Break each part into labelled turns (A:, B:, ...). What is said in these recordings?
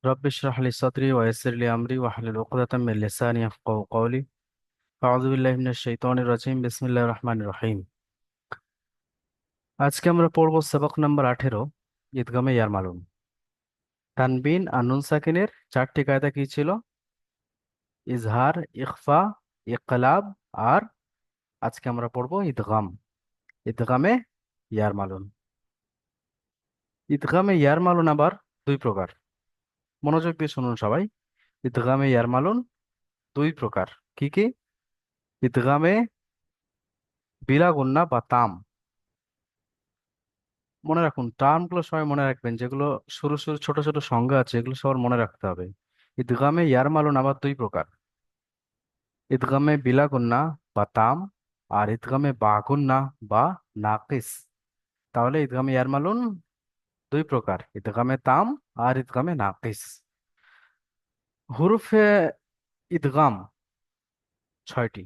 A: رب اشرح لي صدري ويسر لي أمري واحلل عقدة من لساني يفقهوا قولي. أعوذ بالله من الشيطان الرجيم بسم الله الرحمن الرحيم। আজকে আমরা পড়ব সবক নাম্বার 18, ঈদগামে ইয়ার মালুম। তানবিন আর নুন সাকিনের চারটি কায়দা কি ছিল? ইজহার, ইখফা, ইকলাব আর আজকে আমরা পড়ব ইদগাম। ইদগামে ইয়ার মালুন। ইদগামে ইয়ার মালুন আবার দুই প্রকার। মনোযোগ দিয়ে শুনুন সবাই। ইদগামে ইয়ার মালুন দুই প্রকার। কি কি? ইদগামে বিলা গুন্না বা তাম। মনে রাখুন, টার্মগুলো সবাই মনে রাখবেন, যেগুলো সরু সরু ছোট ছোট সংজ্ঞা আছে এগুলো সবার মনে রাখতে হবে। ইদগামে ইয়ার মালুন আবার দুই প্রকার। ইদগামে বিলা গুন্না বা তাম আর ইদগামে বা গুন্না বা নাকিস। তাহলে ইদগামে ইয়ার মালুন দুই প্রকার, ইদগামে তাম আর ইদগামে নাকিস। হুরুফে ইদগাম ছয়টি।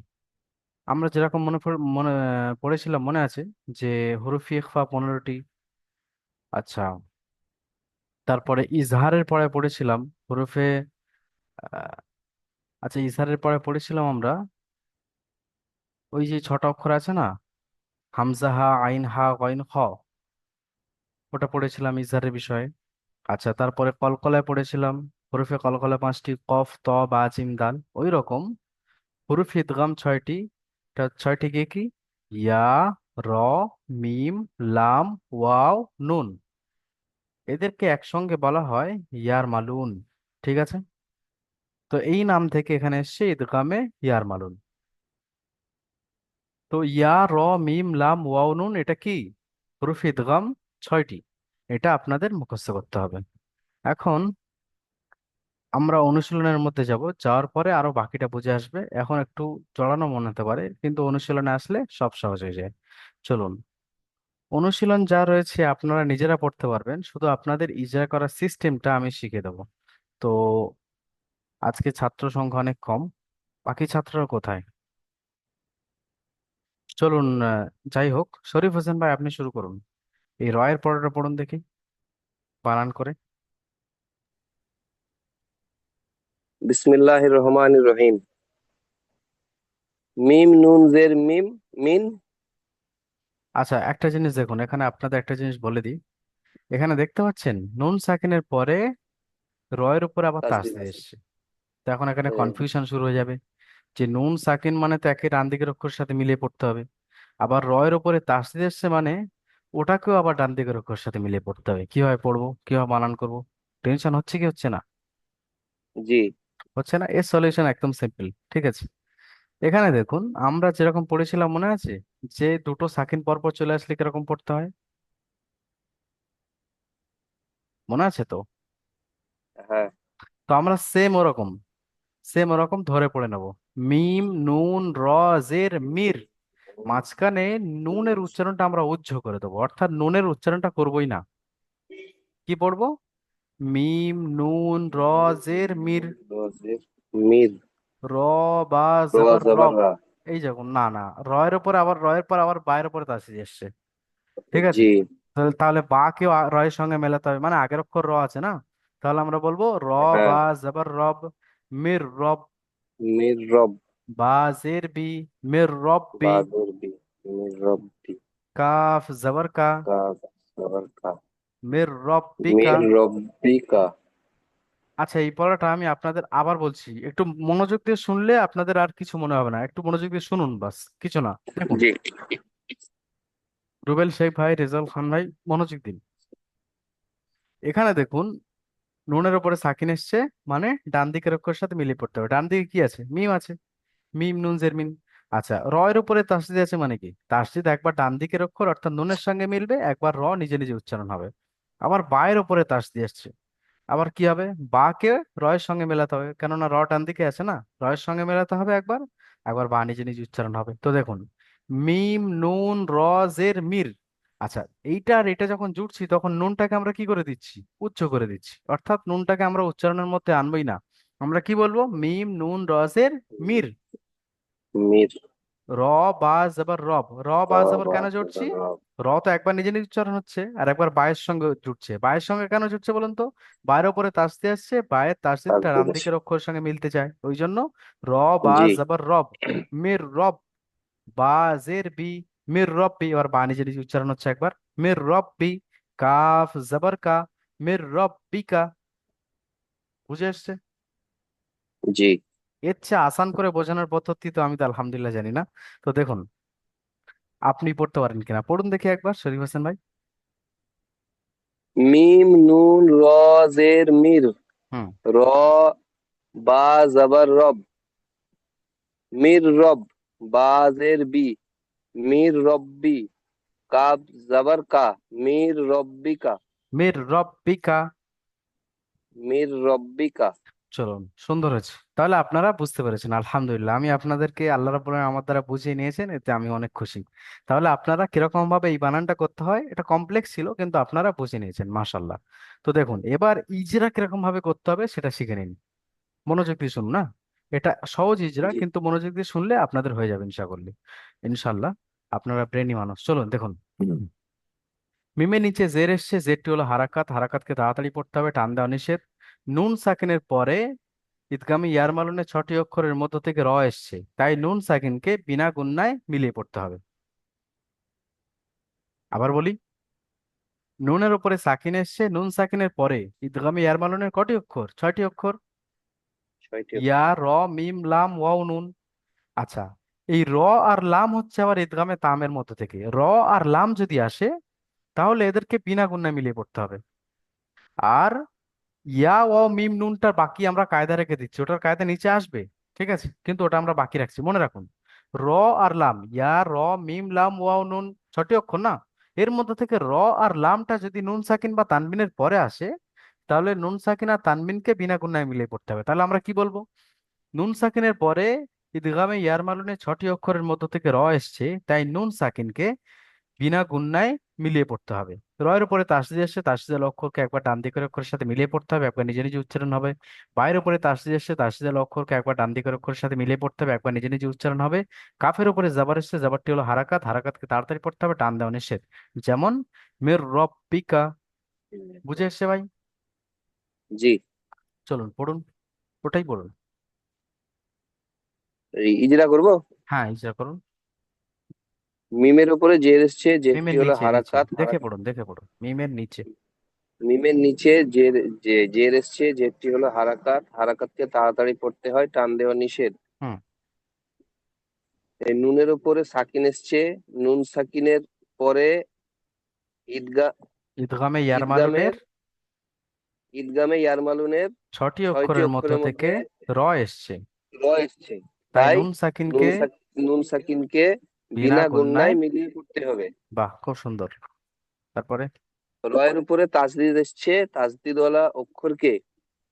A: আমরা যেরকম মনে পড়েছিলাম, মনে আছে যে হুরুফি ইখফা 15টি। আচ্ছা, তারপরে ইজহারের পরে পড়েছিলাম হুরুফে আচ্ছা, ইসারের পরে পড়েছিলাম আমরা ওই যে ছটা অক্ষর আছে না, হামজা, হা, আইন, হা, গইন, খ। ওটা পড়েছিলাম ইসারের বিষয়ে। আচ্ছা, তারপরে কলকলায় পড়েছিলাম হরফে কলকলা 5টি, কফ, ত, বা, জিম, দাল। ওই রকম হরফ ইদগাম 6টি। ছয়টি কি কি? ইয়া, র, মিম, লাম, ওয়াও, নুন। এদেরকে একসঙ্গে বলা হয় ইয়ার মালুন। ঠিক আছে? তো এই নাম থেকে এখানে এসছে ইদগামে ইয়ার মালুন। তো ইয়া, র, মিম, লাম, ওয়াও, নুন এটা কি? হরফ ইদগাম 6টি। এটা আপনাদের মুখস্থ করতে হবে। এখন আমরা অনুশীলনের মধ্যে যাব, যাওয়ার পরে আরো বাকিটা বুঝে আসবে। এখন একটু জড়ানো মনে হতে পারে, কিন্তু অনুশীলনে আসলে সব সহজ হয়ে যায়। চলুন, অনুশীলন যা রয়েছে আপনারা নিজেরা পড়তে পারবেন, শুধু আপনাদের ইজরা করার সিস্টেমটা আমি শিখে দেবো। তো আজকে ছাত্র সংখ্যা অনেক কম, বাকি ছাত্ররা কোথায়? চলুন, যাই হোক, শরীফ হোসেন ভাই আপনি শুরু করুন। এই রয়ের পরেরটা পড়ুন দেখি, বানান করে।
B: বিসমিল্লাহির রহমানির রহিম। মিম নুন জের মিম মিন।
A: আচ্ছা, একটা জিনিস দেখুন, এখানে আপনাদের একটা জিনিস বলে দিই। এখানে দেখতে পাচ্ছেন নুন সাকিনের পরে রয়ের উপরে আবার
B: তাসদিদ
A: তাসদিদ
B: আছে।
A: এসছে। তো এখন এখানে
B: হ্যাঁ।
A: কনফিউশন শুরু হয়ে যাবে যে নুন সাকিন মানে তো একে ডান দিকের অক্ষরের সাথে মিলিয়ে পড়তে হবে, আবার রয়ের উপরে তাসদিদ এসছে মানে ওটাকেও আবার ডান দিকের অক্ষরের সাথে মিলিয়ে পড়তে হবে। কিভাবে পড়বো, কিভাবে বানান করবো? টেনশন হচ্ছে কি হচ্ছে না?
B: জি।
A: হচ্ছে না? এর সলিউশন একদম সিম্পল। ঠিক আছে, এখানে দেখুন আমরা যেরকম পড়েছিলাম মনে আছে, যে দুটো সাকিন পরপর চলে আসলে কিরকম পড়তে হয়, মনে আছে তো?
B: হ্যাঁ।
A: তো আমরা সেম ওরকম ধরে পড়ে নেব। মিম নুন র জের মির, মাঝখানে নুনের উচ্চারণটা আমরা উজ্জ করে দেবো, অর্থাৎ নুনের উচ্চারণটা করবোই না। কি পড়বো? মিম নুন র জের মির।
B: জের মির।
A: র বা
B: র
A: জবর
B: জবর
A: রব।
B: রা।
A: এই দেখুন, না না, রয়ের উপর আবার রয়ের পর আবার বায়ের উপরে তাসিদ এসছে। ঠিক আছে,
B: জি।
A: তাহলে তাহলে বা কেও রয়ের সঙ্গে মেলাতে হবে, মানে আগের অক্ষর র আছে না। তাহলে আমরা বলবো র
B: হ্যাঁ।
A: বা জবর রব, মির রব।
B: মির রব।
A: বা জের বি, মির রব বি।
B: বাদর বি। মির রব্বি।
A: কাফ জবর কা,
B: কা জবর কা।
A: মির রব্বিকা।
B: মির রব্বিকা।
A: আচ্ছা, এই পড়াটা আমি আপনাদের আবার বলছি, একটু মনোযোগ দিয়ে শুনলে আপনাদের আর কিছু মনে হবে না। একটু মনোযোগ দিয়ে শুনুন, বাস কিছু না। দেখুন,
B: জি।
A: রুবেল শেখ ভাই, রেজাল খান ভাই, মনোযোগ দিন। এখানে দেখুন, নুনের উপরে সাকিন এসছে মানে ডান দিকের অক্ষরের সাথে মিলিয়ে পড়তে হবে। ডান দিকে কি আছে? মিম আছে, মিম নুন জের মিন। আচ্ছা, র এর উপরে তাসদিদ আছে মানে কি? তাসদিদ একবার ডান দিকের অক্ষর অর্থাৎ নুনের সঙ্গে মিলবে, একবার র নিজে নিজে উচ্চারণ হবে। আবার বায়ের উপরে তাসদিদ আসছে, আবার কি হবে? বা কে রয়ের সঙ্গে মেলাতে হবে, কেননা র ডান দিকে আছে না, রয়ের সঙ্গে মেলাতে হবে একবার, একবার বা নিজে নিজে উচ্চারণ হবে। তো দেখুন, মিম নুন র জের মির। আচ্ছা, এইটা আর এটা যখন জুড়ছি তখন নুনটাকে আমরা কি করে দিচ্ছি? উচ্চ করে দিচ্ছি, অর্থাৎ নুনটাকে আমরা উচ্চারণের মধ্যে আনবোই না। আমরা কি বলবো? মিম নুন র জের মির।
B: মির।
A: র বা জবর রব, র বা জবর কেন জুড়ছি?
B: রব।
A: র তো একবার নিজে নিজে উচ্চারণ হচ্ছে আর একবার বায়ের সঙ্গে জুড়ছে। বায়ের সঙ্গে কেন জুড়ছে বলুন তো? বায়ের ওপরে তাসদিদ আসছে, বায়ের তাসদিদটা ডান
B: তাসদিদ।
A: দিকের অক্ষরের সঙ্গে মিলতে চায়, ওই জন্য র বা
B: জি
A: জবর রব। মির রব, বা জের বি, মির রব্বি, এবার বা নিজে নিজে উচ্চারণ হচ্ছে একবার, মির রব্বি। কাফ জবর কা, মির রব্বিকা। বুঝে আসছে?
B: জি।
A: এর চেয়ে আসান করে বোঝানোর পদ্ধতি তো আমি তো আলহামদুলিল্লাহ জানি না। তো দেখুন, আপনি পড়তে পারেন কিনা পড়ুন দেখি একবার, শরীফ হোসেন ভাই।
B: মিম নুন র জের মির।
A: হুম।
B: র বা জবর রব। মির রব। বা জের বি। মির রব্বি। কাব জবর কা। মির রব্বিকা।
A: মির রব্বিকা।
B: মির রব্বিকা।
A: চলুন, সুন্দর হয়েছে। তাহলে আপনারা বুঝতে পেরেছেন, আলহামদুলিল্লাহ। আমি আপনাদেরকে আল্লাহ রাব্বুল আলামিন আমার দ্বারা বুঝিয়ে নিয়েছেন, এতে আমি অনেক খুশি। তাহলে আপনারা কিরকম ভাবে এই বানানটা করতে হয়, এটা কমপ্লেক্স ছিল কিন্তু আপনারা বুঝে নিয়েছেন, মাশাল্লাহ। তো দেখুন, এবার ইজরা কিরকম ভাবে করতে হবে সেটা শিখে নিন। মনোযোগ দিয়ে শুনুন না, এটা সহজ ইজরা,
B: জি
A: কিন্তু মনোযোগ দিয়ে শুনলে আপনাদের হয়ে যাবে ইনশাআল্লাহ। ইনশাল্লাহ, আপনারা ব্রেনি মানুষ। চলুন দেখুন, মিমের নিচে জের এসছে, জেরটি হলো হারাকাত, হারাকাতকে তাড়াতাড়ি পড়তে হবে, টান দেওয়া নিষেধ। নুন সাকিনের পরে ইদগামী ইয়ার মালুনে 6টি অক্ষরের মধ্য থেকে র এসছে, তাই নুন সাকিনকে বিনা গুণনায় মিলিয়ে পড়তে হবে। আবার বলি, নুনের উপরে সাকিন এসছে, নুন সাকিনের পরে ইদগামী ইয়ার মালুনের কটি অক্ষর? 6টি অক্ষর।
B: ছয়টি
A: ইয়া,
B: অক্ষর।
A: র, মিম, লাম, ওয়াও, নুন। আচ্ছা, এই র আর লাম হচ্ছে আবার ইদগামে তামের মধ্য থেকে। র আর লাম যদি আসে, তাহলে এদেরকে বিনা গুণনায় মিলিয়ে পড়তে হবে। আর ইয়া ও মিম নুনটার বাকি আমরা কায়দা রেখে দিচ্ছি, ওটার কায়দা নিচে আসবে, ঠিক আছে, কিন্তু ওটা আমরা বাকি রাখছি। মনে রাখুন, র আর লাম, ইয়া, র, মিম, লাম, ওয়াও, নুন, 6টি অক্ষর না? এর মধ্যে থেকে র আর লামটা যদি নুন সাকিন বা তানবিনের পরে আসে, তাহলে নুন সাকিন আর তানবিনকে বিনা গুণনায় মিলিয়ে পড়তে হবে। তাহলে আমরা কি বলবো? নুন সাকিনের পরে ইদগামে ইয়ার মালুনে 6টি অক্ষরের মধ্য থেকে র এসছে, তাই নুন সাকিনকে বিনা গুণনায় মিলিয়ে পড়তে হবে। রয়ের উপরে তাসদিদ এসছে, তাসদিদের অক্ষরকে একবার ডান দিকের অক্ষরের সাথে মিলিয়ে পড়তে হবে, একবার নিজে নিজে উচ্চারণ হবে। বায়ের উপরে তাসদিদ এসছে, তাসদিদের অক্ষরকে একবার ডান দিকের অক্ষরের সাথে মিলিয়ে পড়তে হবে, একবার নিজে নিজে উচ্চারণ হবে। কাফের উপরে জাবার এসছে, জাবারটি হলো হারাকাত, হারাকাতকে তাড়াতাড়ি পড়তে হবে, টান দেওয়া নিষেধ। যেমন মির রব্বিকা। বুঝে এসছে ভাই?
B: জি।
A: চলুন পড়ুন, ওটাই পড়ুন।
B: ইজরা করব।
A: হ্যাঁ, ইচ্ছা করুন।
B: মিমের উপরে জের এসছে, জেরটি
A: মিমের
B: হলো
A: নিচে, নিচে
B: হারাকাত,
A: দেখে
B: হারাকাত।
A: পড়ুন, দেখে পড়ুন, মিমের নিচে।
B: মিমের নিচে জের এসছে, জেরটি হলো হারাকাত, হারাকাতকে তাড়াতাড়ি পড়তে হয়, টান দেওয়া নিষেধ।
A: হুম।
B: এই নুনের উপরে সাকিন এসছে, নুন সাকিনের পরে ঈদগা
A: ইদগামে ইয়ার
B: ঈদগামের
A: মালুনের
B: ঈদগামে ইয়ারমালুনের
A: 6টি
B: 6টি
A: অক্ষরের মধ্য
B: অক্ষরের
A: থেকে
B: মধ্যে
A: র এসছে,
B: র এসছে।
A: তাই
B: তাই
A: নুন সাকিনকে
B: নুন সাকিনকে
A: বিনা
B: বিনা
A: গুণনায়।
B: গুণনায় মিলিয়ে পড়তে হবে।
A: বাহ, খুব সুন্দর। তারপরে
B: রয়ের উপরে তাসদিদ এসছে, তাসদিদওয়ালা অক্ষরকে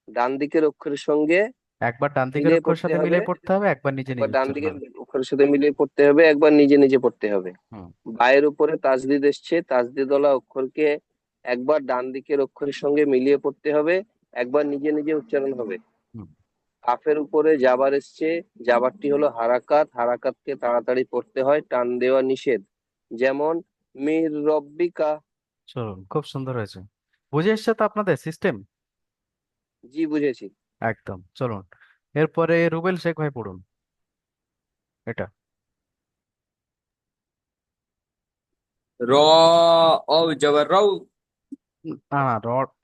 B: ডান দিকের অক্ষরের সঙ্গে
A: একবার ডান দিকের
B: মিলিয়ে
A: অক্ষরের
B: পড়তে
A: সাথে
B: হবে।
A: মিলিয়ে পড়তে হবে, একবার নিজে
B: একবার
A: নিজে
B: ডান
A: উচ্চারণ
B: দিকের
A: হবে।
B: অক্ষরের সাথে মিলিয়ে পড়তে হবে, একবার নিজে নিজে পড়তে হবে।
A: হুম।
B: বায়ের উপরে তাসদিদ এসছে, তাসদিদওয়ালা অক্ষরকে একবার ডান দিকের অক্ষরের সঙ্গে মিলিয়ে পড়তে হবে, একবার নিজে নিজে উচ্চারণ হবে।
A: হুম।
B: কাফের উপরে জাবার এসছে, জাবারটি হলো হারাকাত, হারাকাতকে তাড়াতাড়ি পড়তে হয়, টান দেওয়া নিষেধ। যেমন মির রব্বিকা।
A: চলুন, খুব সুন্দর হয়েছে। বুঝে এসছে তো আপনাদের সিস্টেম?
B: জি বুঝেছি।
A: একদম। চলুন, এরপরে রুবেল শেখ ভাই পড়ুন এটা।
C: র ও জবর রৌ।
A: না না,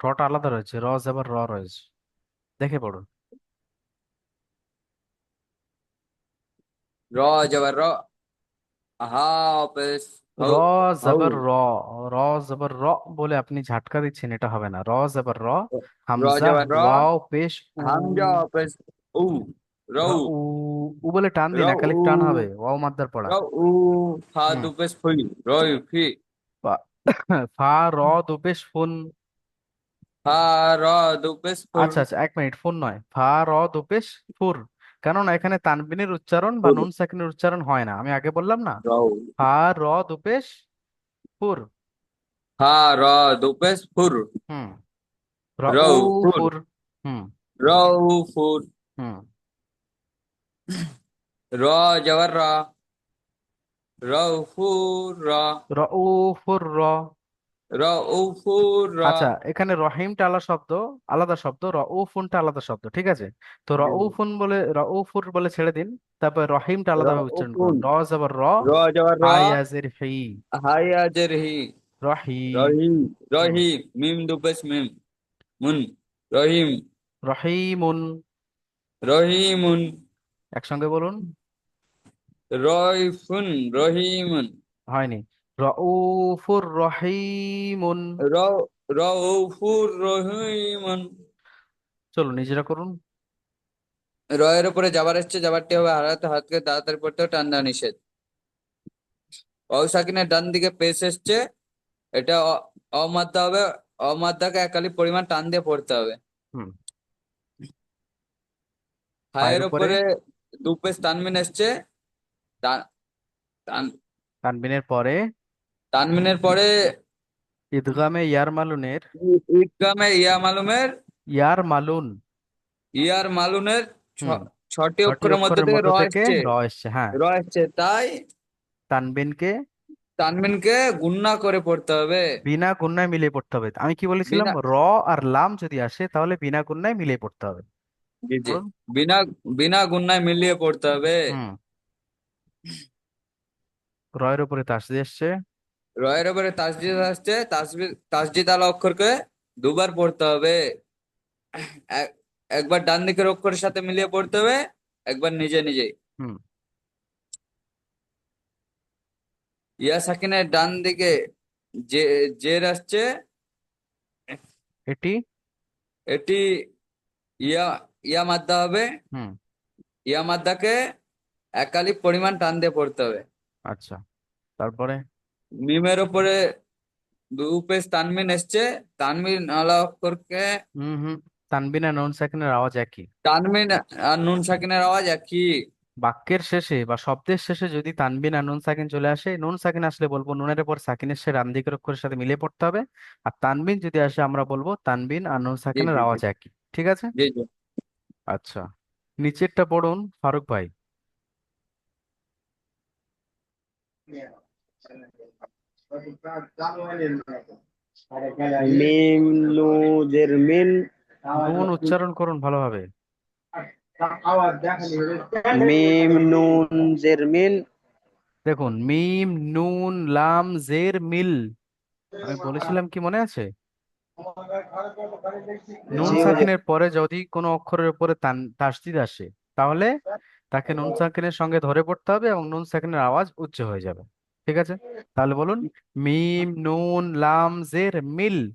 A: রটা আলাদা রয়েছে, র জবর র রয়েছে, দেখে পড়ুন।
C: র জবর র। হাফেজ।
A: র
C: হৌ। হৌ।
A: জবর র, র জবর র বলে আপনি ঝাটকা দিচ্ছেন, এটা হবে না। র জবর র,
C: র
A: হামজা
C: জবর র।
A: ওয়াও পেশ উ।
C: হামজা হাফেজ। উ। রৌ।
A: উ, উ বলে টান দিন,
C: রৌ
A: একালিপ
C: উ।
A: টান হবে, ওয়াও মাদ্দার পড়া।
C: রৌ উ। ফা
A: হুম।
C: দু পেশ ফুল। রয় ফি।
A: ফা ফা, র দোপেশ ফোন।
C: ফা র দু পেশ ফুল।
A: আচ্ছা আচ্ছা, 1 মিনিট, ফোন নয়, ফা র দোপেশ ফুর। কেননা এখানে তানবিনের উচ্চারণ বা
C: ফুল।
A: নুন সাকিনের উচ্চারণ হয় না, আমি আগে বললাম না।
C: রৌ।
A: ফা র দোপেশ ফুর।
C: ফা র দু পেশ ফুর।
A: হুম। র উ
C: রৌ ফুল।
A: ফুর। হুম।
C: রৌ ফুল।
A: হুম।
C: র জবর র। রউফুর র
A: রউফুর র।
C: রউফুর র
A: আচ্ছা, এখানে রহিমটা আলাদা শব্দ, রউফুনটা আলাদা শব্দ, ঠিক আছে? তো রউফুর বলে ছেড়ে দিন, তারপর রহিমটা আলাদাভাবে উচ্চারণ
C: রউফুন
A: করুন। র জবর র,
C: র জবর র
A: হায়াজের হি,
C: হাই আজের হি
A: রহিম।
C: রহিম
A: হুম।
C: রহিম মিম দুপেশ মিম মুন রহিম
A: রহিমুন।
C: রহিমুন
A: একসঙ্গে বলুন।
C: রয়ফুন রহিমুন
A: হয়নি। রউফুর রহিমুন।
C: র রউফুর রহিমুন
A: চলো নিজেরা করুন।
C: রয়ের উপরে যাবার এসছে, যাবারটি হবে হারাতে, হাতকে তাড়াতাড়ি পড়তে হবে, টান দেওয়া নিষেধ। অসাকিনের ডান দিকে পেশ এসছে, এটা অমাদ্দা হবে। অমাদ্দাকে একালি পরিমাণ টান দিয়ে পড়তে হবে।
A: হুম। পায়ের
C: হায়ের
A: উপরে
C: উপরে দু পেশ তানমিন এসছে। তা- তান-
A: তানবিনের পরে
C: তানমিনের পরে
A: ইদগামে ইয়ারমালুনের,
C: ইদগামে ইয়া মালুমের
A: ইয়ারমালুন।
C: ইয়ার মালুনের
A: হুম।
C: ছটি
A: ছটি
C: অক্ষরের মধ্যে
A: অক্ষরের
C: থেকে
A: মধ্য
C: র
A: থেকে
C: এসছে।
A: র এসছে, হ্যাঁ।
C: র এসছে, তাই
A: তানবিনকে
C: তানমিনকে গুণনা করে পড়তে হবে।
A: বিনা গুণনায় মিলিয়ে পড়তে হবে। আমি কি বলেছিলাম?
C: বিনা
A: র আর লাম যদি আসে তাহলে বিনা গুণনায় মিলিয়ে পড়তে হবে।
C: জি জি
A: বলুন।
C: বিনা বিনা গুণনায় মিলিয়ে পড়তে হবে।
A: হুম। রয়ের উপরে তাসদি এসছে।
C: রয়ের উপরে তাসজিদ আসছে, তাসজিদ আলা অক্ষরকে দুবার পড়তে হবে। এক- একবার ডান দিকের অক্ষরের সাথে মিলিয়ে পড়তে হবে, একবার নিজে নিজেই।
A: হুম।
C: ইয়া সাকিনের ডান দিকে যে জের আসছে,
A: এটি।
C: এটি ইয়া ইয়া মাদ্দা হবে।
A: হুম।
C: ইয়া মাদ্দাকে একালি পরিমাণ টান দিয়ে পড়তে হবে।
A: আচ্ছা, তারপরে
C: মিমের উপরে দু পেশ তানমিন এসছে, তানমিন আলা অক্ষরকে
A: হুম হুম, তানবিন আর নুন সাকিনের আওয়াজ একই।
C: তানমিন আর নুন সাকিনের আওয়াজ একই।
A: বাক্যের শেষে বা শব্দের শেষে যদি তানবিন আর নুন সাকিন চলে আসে, নুন সাকিন আসলে বলবো নুনের উপর সাকিনের সে ডান দিকের অক্ষরের সাথে মিলিয়ে পড়তে হবে। আর তানবিন যদি আসে আমরা বলবো তানবিন আর নুন
C: জি
A: সাকিনের
C: জি জি
A: আওয়াজ একই, ঠিক আছে?
C: জি জি
A: আচ্ছা, নিচেরটা পড়ুন ফারুক ভাই।
B: মিম নু জের মিন,
A: নুন উচ্চারণ করুন ভালোভাবে।
B: মিম নুন জের মিন।
A: দেখুন, মিম নুন লাম জের মিল। আমি বলেছিলাম কি মনে আছে? নুন
B: জি হুজুর।
A: সাকিনের পরে যদি কোনো অক্ষরের উপরে তাসদিদ আসে, তাহলে তাকে নুন সাকিনের সঙ্গে ধরে পড়তে হবে এবং নুন সাকিনের আওয়াজ উচ্চ হয়ে যাবে, ঠিক আছে? তাহলে বলুন, মিম নুন লাম জের মিল।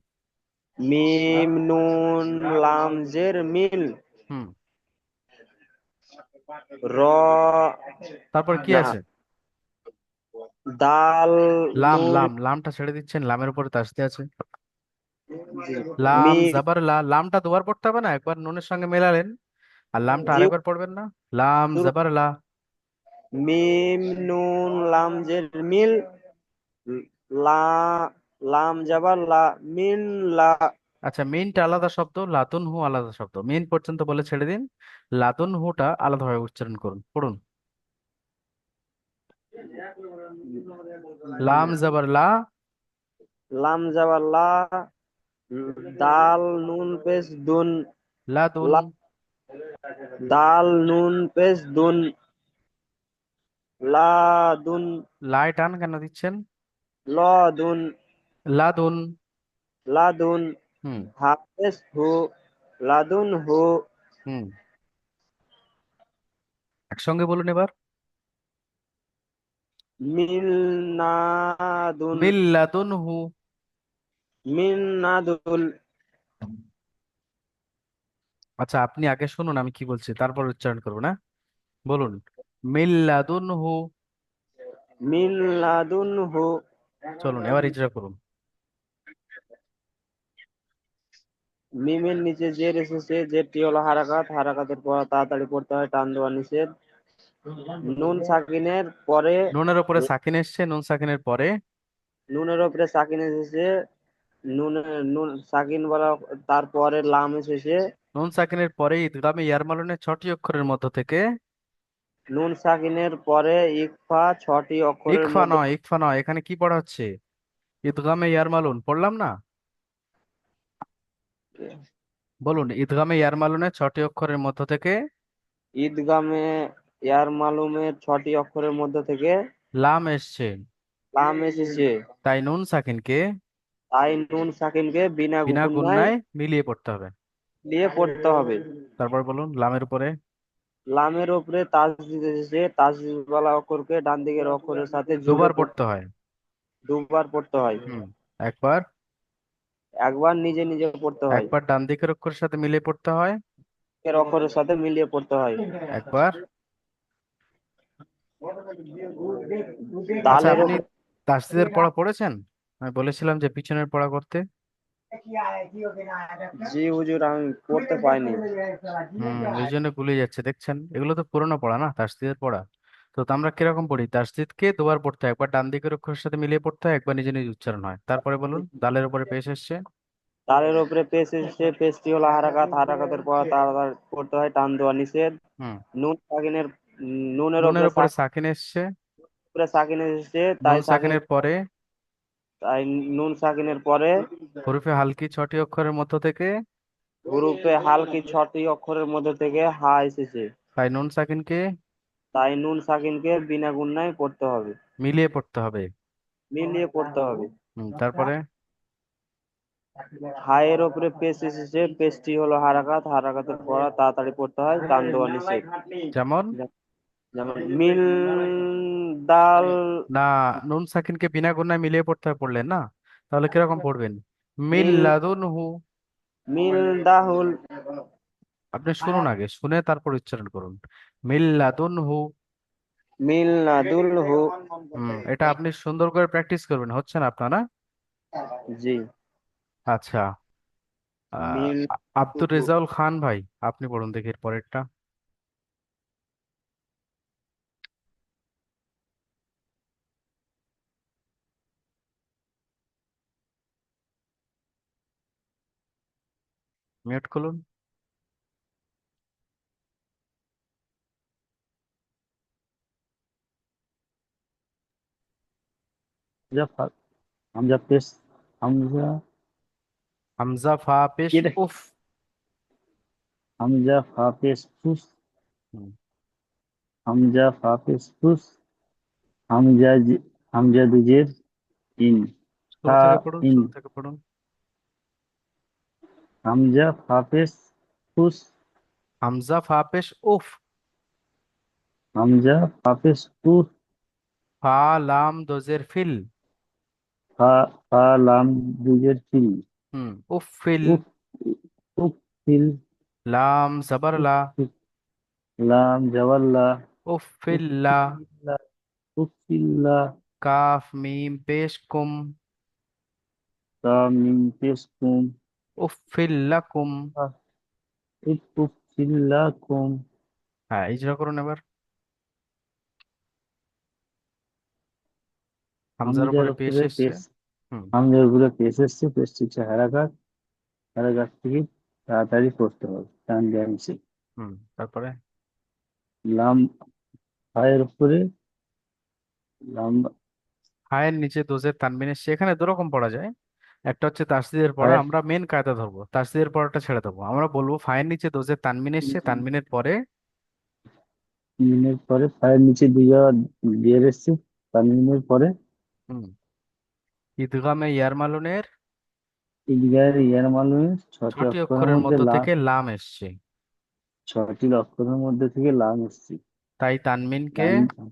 B: মিম নুন লাম জের মিল।
A: হুম।
B: র,
A: তারপর কি
B: না,
A: আছে?
B: দাল নুন।
A: লামটা ছেড়ে দিচ্ছেন, লামের উপরে তাসদিদ আছে।
B: জি।
A: লাম
B: মিম,
A: জাবার লামটা দুবার পড়তে হবে না, একবার নুনের সঙ্গে মেলালেন আর লামটা
B: জি।
A: আরেকবার পড়বেন না। লাম জাবার লা।
B: মিম নুন লাম জের মিল। লা, লাম জাবার লা, মিন লা।
A: আচ্ছা, মিনটা আলাদা শব্দ, লাতুন হু আলাদা শব্দ। মিন পর্যন্ত বলে ছেড়ে দিন, লাতুন হুটা আলাদাভাবে উচ্চারণ করুন, পড়ুন। লাম জাবার লা।
B: লাম জাবার লা, দাল নুন পেশ দুন।
A: লাদুন।
B: লা, দাল নুন পেশ দুন, লা দুন।
A: লায় টান কেন দিচ্ছেন?
B: ল দুন,
A: লাদুন।
B: লা দুন।
A: হুম।
B: হা পেশ হু, লাদুন হু।
A: হুম। একসঙ্গে বলুন এবার।
B: মিল না দুন,
A: মিল্লাতুন হু।
B: মিন না দুল।
A: আচ্ছা, আপনি আগে শুনুন আমি কি বলছি, তারপর উচ্চারণ করবো না। বলুন, মিল্লাতুন হু।
B: মিন লাদুন হু।
A: চলুন এবার ইজরা করুন।
B: মিমের নিচে জের এসেছে, জেরটি হলো হারাকাত, হারাকাতের পর তাড়াতাড়ি পড়তে হয়, টান দেওয়া নিষেধ। নুন সাকিনের পরে,
A: নুনের উপরে সাকিন এসছে, নুন সাকিনের পরে
B: নুনের উপরে সাকিন এসেছে, নুন, নুন সাকিন বলা, তারপরে লাম এসেছে।
A: নুন সাকিনের পরে ইদগামে ইয়ারমালুনের ছটি অক্ষরের মধ্য থেকে
D: নুন সাকিনের পরে ইকফা ছটি অক্ষরের
A: ইকফা
D: মধ্যে
A: নয়, ইকফা নয়, এখানে কি পড়া হচ্ছে? ইদগামে ইয়ারমালুন পড়লাম না?
D: থেকে
A: বলুন, ইদগামে ইয়ারমালুনের 6টি অক্ষরের মধ্য থেকে
D: ঈদগামে ইয়ার মালুমের ছটি অক্ষরের মধ্যে থেকে
A: লাম এসছে।
D: লাম এসেছে।
A: তাই নুন সাকিনকে
D: তাই নুন সাকিনকে বিনা
A: বিনা
D: গুণায়
A: গুণনায় মিলিয়ে পড়তে হবে।
D: দিয়ে পড়তে হবে।
A: তারপর বলুন, লামের উপরে
D: লামের ওপরে তাসদিদ এসেছে, তাসদিদ ওয়ালা অক্ষরকে ডান দিকের অক্ষরের সাথে জুড়ে
A: দুবার পড়তে হয়।
D: দুবার পড়তে হয়।
A: হুম। একবার
D: একবার নিজে নিজে পড়তে হয়,
A: একবার ডান দিকের অক্ষরের সাথে মিলিয়ে পড়তে হয়।
D: এর অক্ষরের সাথে মিলিয়ে পড়তে হয়।
A: একবার। আচ্ছা,
D: দালের
A: আপনি
D: ওপর
A: তাসদিদের পড়া পড়েছেন? আমি বলেছিলাম যে পিছনের পড়া করতে।
D: জি হুজুর, আমি পড়তে পাইনি।
A: এই জন্য ভুলে যাচ্ছে, দেখছেন? এগুলো তো পুরোনো পড়া না, তাসদিদের পড়া। তো আমরা কিরকম পড়ি? তাসদিদকে দুবার পড়তে হয়, একবার ডান দিকের অক্ষরের সাথে মিলিয়ে পড়তে হয়, একবার নিজে নিজে উচ্চারণ হয়। তারপরে বলুন, দালের উপরে পেশ এসছে।
D: দালের ওপরে পেশ এসেছে, পেশটি হলো হারাকাত, হারাকাতের পর তাড়াতাড়ি পড়তে হয়, টান দেওয়া নিষেধ।
A: হুম।
D: নুন সাকিনের নুনের
A: নুনের
D: ওপরে
A: উপরে সাকিন এসছে।
D: সাকিন এসেছে,
A: নুন সাকিনের পরে
D: তাই নুন সাকিনের পরে
A: হরফে হালকি 6টি অক্ষরের মধ্য থেকে
D: হুরুফে হালকি ছটি অক্ষরের মধ্যে থেকে হা এসেছে।
A: তাই নুন সাকিনকে
D: তাই নুন সাকিনকে বিনা গুণায় পড়তে হবে,
A: মিলিয়ে পড়তে হবে।
D: মিলিয়ে পড়তে হবে।
A: তারপরে
D: হায়ের ওপরে পেশ এসেছে, পেশটি হলো হারাকাত, হারাকাতের পড়া তাড়াতাড়ি পড়তে হয়, টান দেওয়া নিষেধ।
A: যেমন
D: যেমন মিল দাল
A: না, নুন সাকিনকে বিনা গুণায় মিলিয়ে পড়তে হয় পড়লেন না? তাহলে কিরকম পড়বেন?
D: মিল
A: মিল্লাদুনহু।
D: মিল দাহুল
A: আপনি শুনুন, আগে শুনে তারপর উচ্চারণ করুন। মিল্লাদুনহু।
D: মিল নাদুল হু।
A: এটা আপনি সুন্দর করে প্র্যাকটিস করবেন, হচ্ছে না আপনার, না?
D: জি।
A: আচ্ছা।
D: মিল
A: আব্দুর রেজাউল খান ভাই, আপনি পড়ুন দেখি এর পরেরটা। মিউট করুন।
E: হামজা হামজা পেশ হামজা
A: হামজা ফা পেশ
E: কি রে
A: উফ।
E: হামজা ফা পেশ ফুস
A: হুম,
E: হামজা ফা পেশ ফুস হামজা হামজা দুজের ইন
A: শুরু
E: ফা
A: থেকে পড়ুন,
E: ইন
A: শুরু থেকে পড়ুন।
E: হামজা ফা পেশ ফুস
A: হামজা ফা পেশ উফ।
E: হামজা ফা পেশ ফুস
A: ফা লাম দোজের ফিল।
E: ফা ফা লাম দুজের ফিল
A: উফ ফিল।
E: উফ উফ ফিল
A: লাম জবর
E: উফ
A: লা।
E: ফিল লাম জাওয়াল্লা
A: উফ
E: উফ
A: ফিল লা।
E: ফিল্লা উফ ফিল্লা
A: কাফ মিম পেশ কুম।
E: তা মিম পেশ কুম
A: উফ ফিল লাকুম।
E: উফ ফিল্লাকুম
A: হ্যাঁ, ইজরা করুন এবার। হামজার
E: হামজার
A: উপরে পেশ
E: উপরে
A: এসছে।
E: পেশ
A: হুম।
E: হামজার উপরে পেশ এসছে, পেশ হচ্ছে হারাকাত, হারাকাত থেকে তাড়াতাড়ি পড়তে হবে, টান দেওয়া নিষেধ।
A: তারপরে
E: লাম হায়ের উপরে লাম
A: হায়ের নিচে দোজের তানবিন এসছে। এখানে দুরকম পড়া যায়। একটা হচ্ছে তাসদিদের পড়া,
E: হায়ের
A: আমরা মেন কায়দা ধরবো, তাসদিদের পড়াটা ছেড়ে দেবো। আমরা বলবো ফায়ের নিচে দোজের তানবিন এসছে, তানবিনের পরে
E: মিনের পরে ফায়ের নিচে দুই জায়গা দিয়ে এসছে, তানমিনের পরে
A: হুম ঈদগামে ইয়ারমালুনের
E: ঈদগাহের ইয়ার মালুমে ছটি
A: 6টি
E: অক্ষরের
A: অক্ষরের
E: মধ্যে
A: মধ্য
E: লাম,
A: থেকে লাম এসছে।
E: ছটি অক্ষরের মধ্যে থেকে লাম এসছে।
A: তাই তানমিনকে
E: তান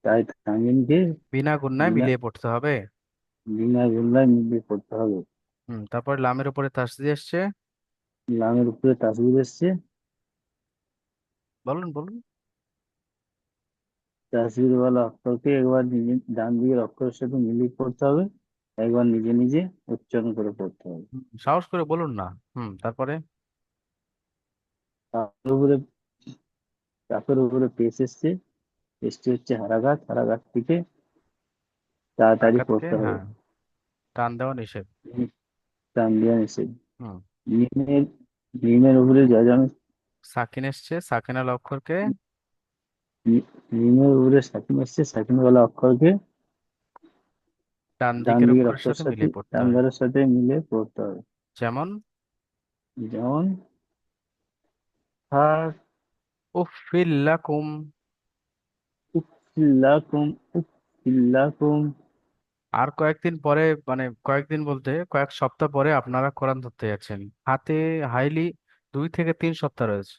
E: তাই তানমিনকে
A: বিনা গুণনায়
E: বিনা
A: মিলিয়ে পড়তে হবে।
E: বিনা গুণায় মিলিয়ে পড়তে হবে।
A: তারপর লামের উপরে তাসদিদ এসছে।
E: লামের উপরে তাসবির এসছে,
A: বলুন বলুন।
E: তাসবির ওয়ালা অক্ষরকে একবার নিজে ডান দিকের অক্ষরের সাথে মিলিয়ে পড়তে হবে, একবার নিজে নিজে উচ্চারণ করে পড়তে হবে।
A: সাহস করে বলুন না। তারপরে
E: তার উপরে চাপের উপরে পেশ এসছে, পেশটি হচ্ছে হারাঘাত, হারাঘাত থেকে তাড়াতাড়ি
A: আঘাতকে,
E: পড়তে হবে,
A: হ্যাঁ, টান দেওয়া নিষেধ।
E: টান দেওয়া নিষেধ।
A: হুম
E: মিমের মিমের উপরে যজম
A: সাকিন এসছে, সাকিনাল অক্ষরকে
E: মিমের উপরে সাকিন এসছে, সাকিন ওয়ালা অক্ষরকে
A: ডান
E: ডান
A: দিকের
E: দিকের
A: অক্ষরের
E: অক্ষরের
A: সাথে
E: সাথে,
A: মিলিয়ে পড়তে
E: ডান
A: হবে।
E: ধারের সাথে মিলে পড়তে হবে।
A: যেমন
E: যেমন হা,
A: উফিল্লাকুম।
E: উফিল্লাকুম, উফিল্লাকুম।
A: আর কয়েকদিন পরে, মানে কয়েকদিন বলতে কয়েক সপ্তাহ পরে আপনারা কোরআন ধরতে যাচ্ছেন। হাতে হাইলি 2 থেকে 3 সপ্তাহ রয়েছে।